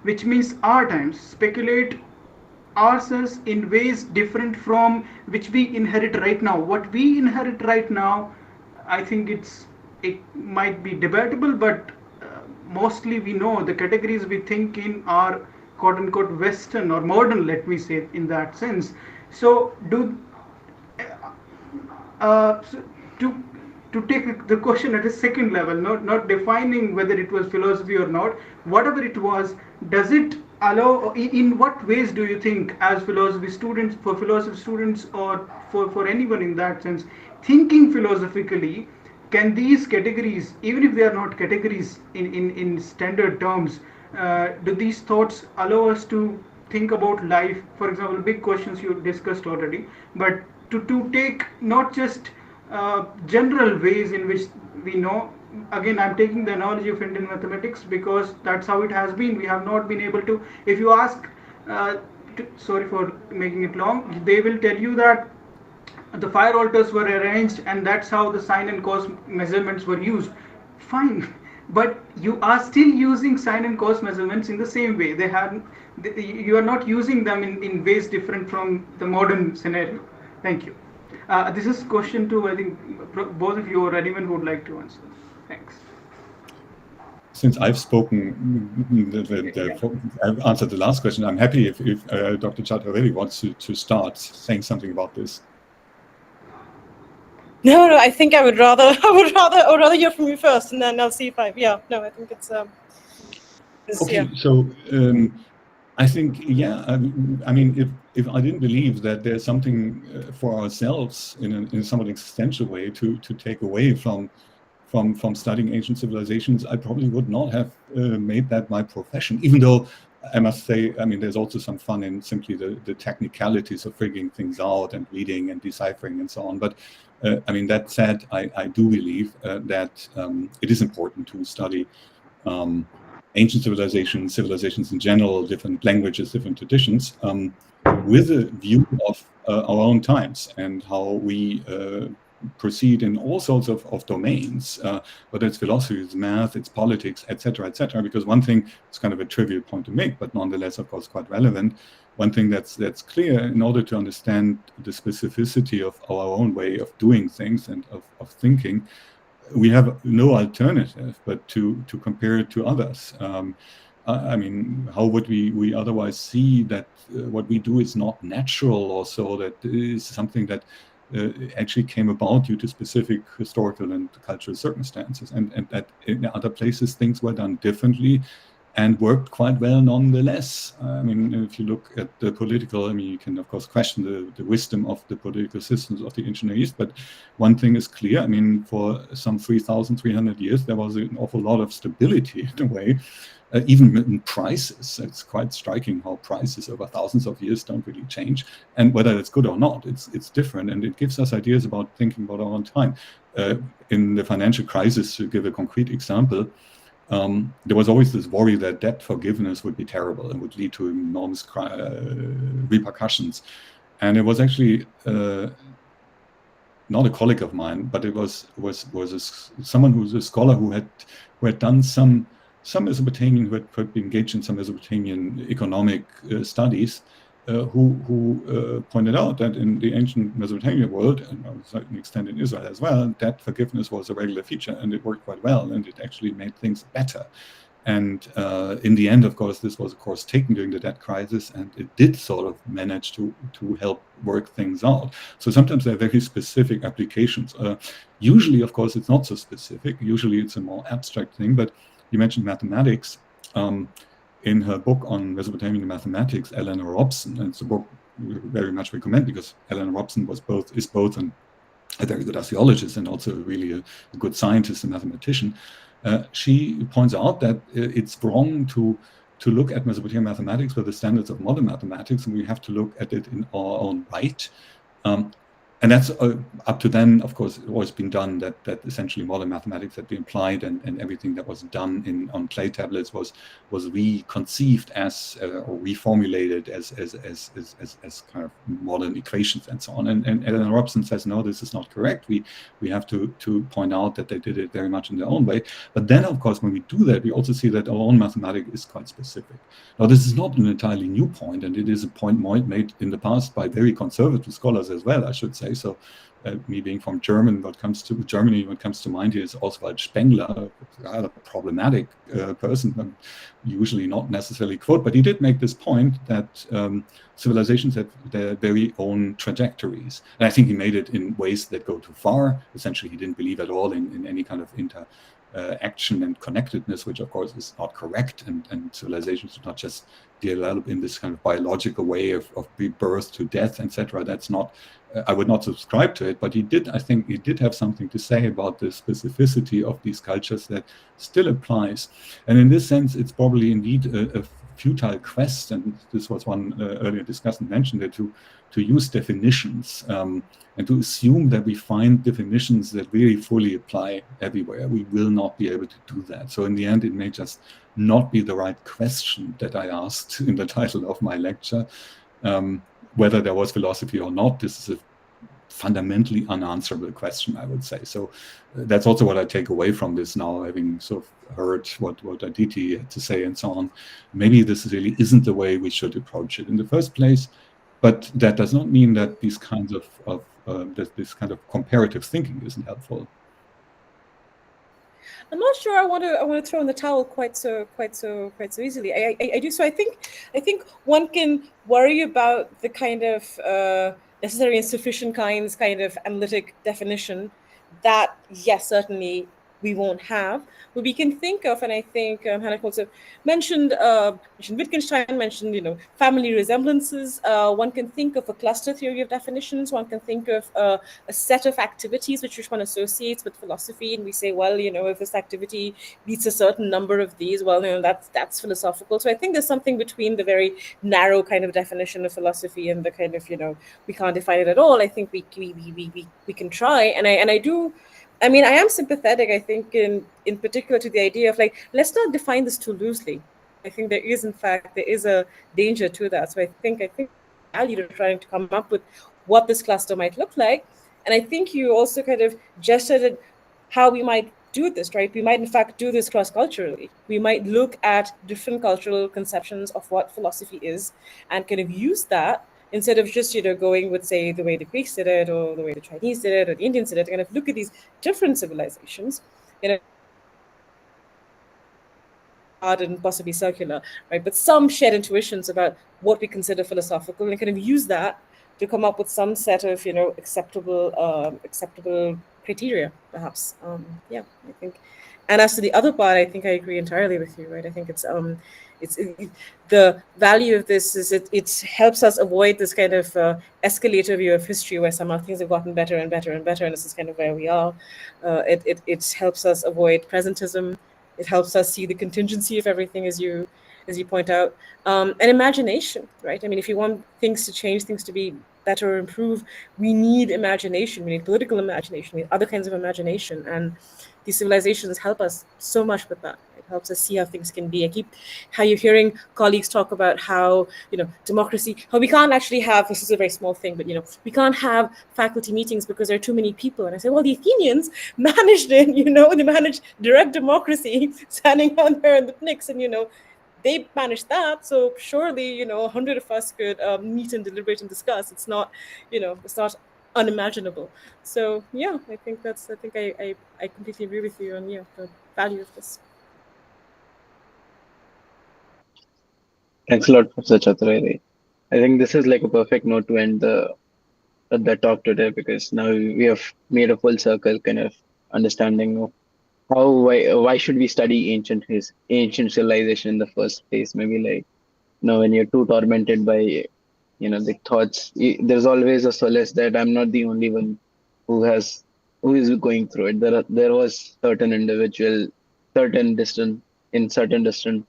which means our times, speculate ourselves in ways different from which we inherit right now? What we inherit right now, I think it might be debatable, but mostly we know the categories we think in are quote unquote Western or modern, let me say, in that sense. So to take the question at a second level, not defining whether it was philosophy or not, whatever it was, does it allow, in what ways do you think, as philosophy students, or for anyone in that sense, thinking philosophically, can these categories, even if they are not categories in standard terms, do these thoughts allow us to think about life? For example, big questions you discussed already, but to take not just general ways in which we know, again I'm taking the analogy of Indian mathematics because that's how it has been. We have not been able to, if you ask, sorry for making it long, they will tell you that the fire altars were arranged and that's how the sine and cos measurements were used. Fine, but you are still using sine and cos measurements in the same way. You are not using them in ways different from the modern scenario. Thank you. This is question 2. I think both of you or anyone who would like to answer. Thanks. since I've spoken, I've answered the last question. I'm happy if Dr. Chaturvedi wants to start saying something about this. No, I think I would rather hear from you first, and then I'll see if I think it's okay. yeah. So I think I mean if I didn't believe that there's something for ourselves in a somewhat existential way to take away from studying ancient civilizations, I probably would not have made that my profession, even though I must say, I mean, there's also some fun in simply the technicalities of figuring things out and reading and deciphering and so on. But I mean, that said, I do believe that it is important to study ancient civilizations in general, different languages, different traditions, with a view of our own times and how we proceed in all sorts of domains, whether it's philosophy, it's math, it's politics, etc., etc. Because one thing, it's kind of a trivial point to make, but nonetheless, of course, quite relevant. One thing that's clear, in order to understand the specificity of our own way of doing things and of thinking, we have no alternative but to compare it to others. I mean, how would we otherwise see that what we do is not natural, or so that is something that actually came about due to specific historical and cultural circumstances, and that in other places things were done differently and worked quite well nonetheless. I mean, if you look at the political, I mean, you can of course question the wisdom of the political systems of the ancient Near East, but one thing is clear. I mean, for some 3,300 years, there was an awful lot of stability in a way, even in prices. It's quite striking how prices over thousands of years don't really change. And whether it's good or not, it's different. And it gives us ideas about thinking about our own time. In the financial crisis, to give a concrete example, there was always this worry that debt forgiveness would be terrible and would lead to enormous repercussions. And it was actually not a colleague of mine, but it was someone who's a scholar who had done some Mesopotamian, who had been engaged in some Mesopotamian economic studies, who pointed out that in the ancient Mesopotamian world, and to a certain extent in Israel as well, debt forgiveness was a regular feature, and it worked quite well, and it actually made things better. And in the end, of course, this was, of course, taken during the debt crisis, and it did sort of manage to help work things out. So sometimes there are very specific applications. Usually, of course, it's not so specific. Usually it's a more abstract thing, but you mentioned mathematics. In her book on Mesopotamian mathematics, Eleanor Robson, and it's a book we very much recommend because Eleanor Robson is both a very good Assyriologist and also really a good scientist and mathematician. She points out that it's wrong to look at Mesopotamian mathematics with the standards of modern mathematics, and we have to look at it in our own right. And that's up to then, of course, always been done that essentially modern mathematics had been applied, and everything that was done on clay tablets was reconceived as or reformulated as kind of modern equations and so on. And Eleanor Robson says, no, this is not correct. We have to point out that they did it very much in their own way. But then, of course, when we do that, we also see that our own mathematics is quite specific. Now, this is not an entirely new point, and it is a point made in the past by very conservative scholars as well, I should say. So me being from Germany, what comes to mind here is Oswald Spengler, a rather problematic person, usually not necessarily quote, but he did make this point that civilizations have their very own trajectories. And I think he made it in ways that go too far. Essentially, he didn't believe at all in any kind of action and connectedness, which of course is not correct, and civilizations do not just develop in this kind of biological way of birth to death, etc. That's not, I would not subscribe to it, but I think he did have something to say about the specificity of these cultures that still applies. And in this sense, it's probably indeed a futile quest, and this was one earlier discussant mentioned it, to use definitions and to assume that we find definitions that really fully apply everywhere. We will not be able to do that. So in the end, it may just not be the right question that I asked in the title of my lecture. Whether there was philosophy or not, this is a fundamentally unanswerable question, I would say. So that's also what I take away from this now, having sort of heard what Aditi had to say and so on. Maybe this really isn't the way we should approach it in the first place, but that does not mean that these kinds of this kind of comparative thinking isn't helpful. I'm not sure I want to throw in the towel quite so easily. I do. So I think one can worry about the kind of necessary and sufficient kinds kind of analytic definition that, yes, certainly we won't have, but we can think of, and I think Hannah also mentioned Wittgenstein, mentioned family resemblances. One can think of a cluster theory of definitions. One can think of a set of activities which one associates with philosophy, and we say, well, if this activity meets a certain number of these, well, that's philosophical. So I think there's something between the very narrow kind of definition of philosophy and the kind of we can't define it at all. I think we can try, and I do. I mean, I am sympathetic, I think, in particular to the idea of let's not define this too loosely. I think there is a danger to that. So I think value to trying to come up with what this cluster might look like. And I think you also kind of gestured at how we might do this, right? We might in fact do this cross-culturally. We might look at different cultural conceptions of what philosophy is and kind of use that instead of just going with, say, the way the Greeks did it, or the way the Chinese did it, or the Indians did it, kind of look at these different civilizations, hard and possibly circular, right? But some shared intuitions about what we consider philosophical, and kind of use that to come up with some set of acceptable criteria, perhaps. I think. And as to the other part, I think I agree entirely with you, right? I think it's the value of this is it helps us avoid this kind of escalator view of history where somehow things have gotten better and better and better, and this is kind of where we are. It helps us avoid presentism. It helps us see the contingency of everything, as you point out, and imagination, right? I mean, if you want things to change, things to be better or improve, we need imagination. We need political imagination. We need other kinds of imagination, and these civilizations help us so much with that. It helps us see how things can be. How you're hearing colleagues talk about how democracy, how we can't actually have, this is a very small thing, but we can't have faculty meetings because there are too many people. And I say, well, the Athenians managed it. They managed direct democracy, standing down there in the pnyx, and they managed that. So surely 100 of us could meet and deliberate and discuss. It's not it's not unimaginable. So yeah, I think I completely agree with you on the value of this. Thanks a lot, Professor Chaturvedi. I think this is like a perfect note to end the talk today, because now we have made a full circle kind of understanding of why should we study ancient civilization in the first place. Maybe when you're too tormented by the thoughts, there's always a solace that I'm not the only one who is going through it. There was certain individual, certain distant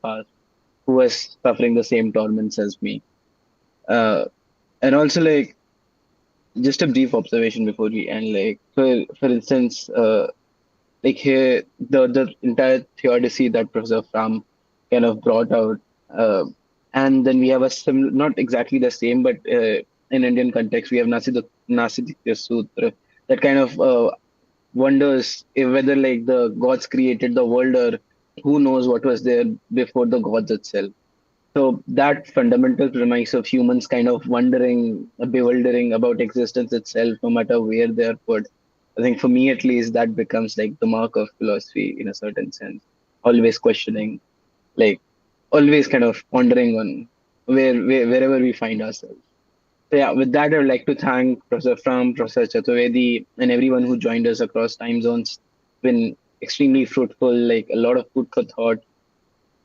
past, who was suffering the same torments as me. And also just a brief observation before we end. For instance, here the entire theodicy that Professor Frahm kind of brought out. And then we have not exactly the same, but in Indian context, we have Nasiditya Sutra that kind of wonders whether the gods created the world, or who knows what was there before the gods itself. So that fundamental premise of humans kind of wondering, bewildering about existence itself, no matter where they are put, I think for me at least, that becomes the mark of philosophy in a certain sense. Always questioning, always kind of pondering on wherever we find ourselves. So yeah, with that, I would like to thank Professor Frahm, Professor Chaturvedi, and everyone who joined us across time zones. It's been extremely fruitful, a lot of food for thought.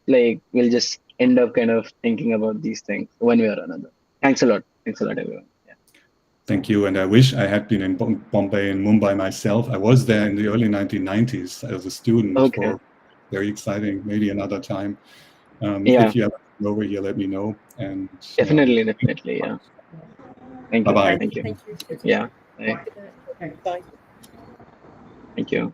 We'll just end up kind of thinking about these things one way or another. Thanks a lot. Thanks a lot, everyone. Yeah. Thank you. And I wish I had been in Bombay and Mumbai myself. I was there in the early 1990s as a student. Okay. Very exciting. Maybe another time. Yeah. If you ever come over here, let me know. And definitely. Yeah. Thank you. Bye-bye. Thank you. Thank you. Yeah. Bye. Thanks. Bye. Thank you.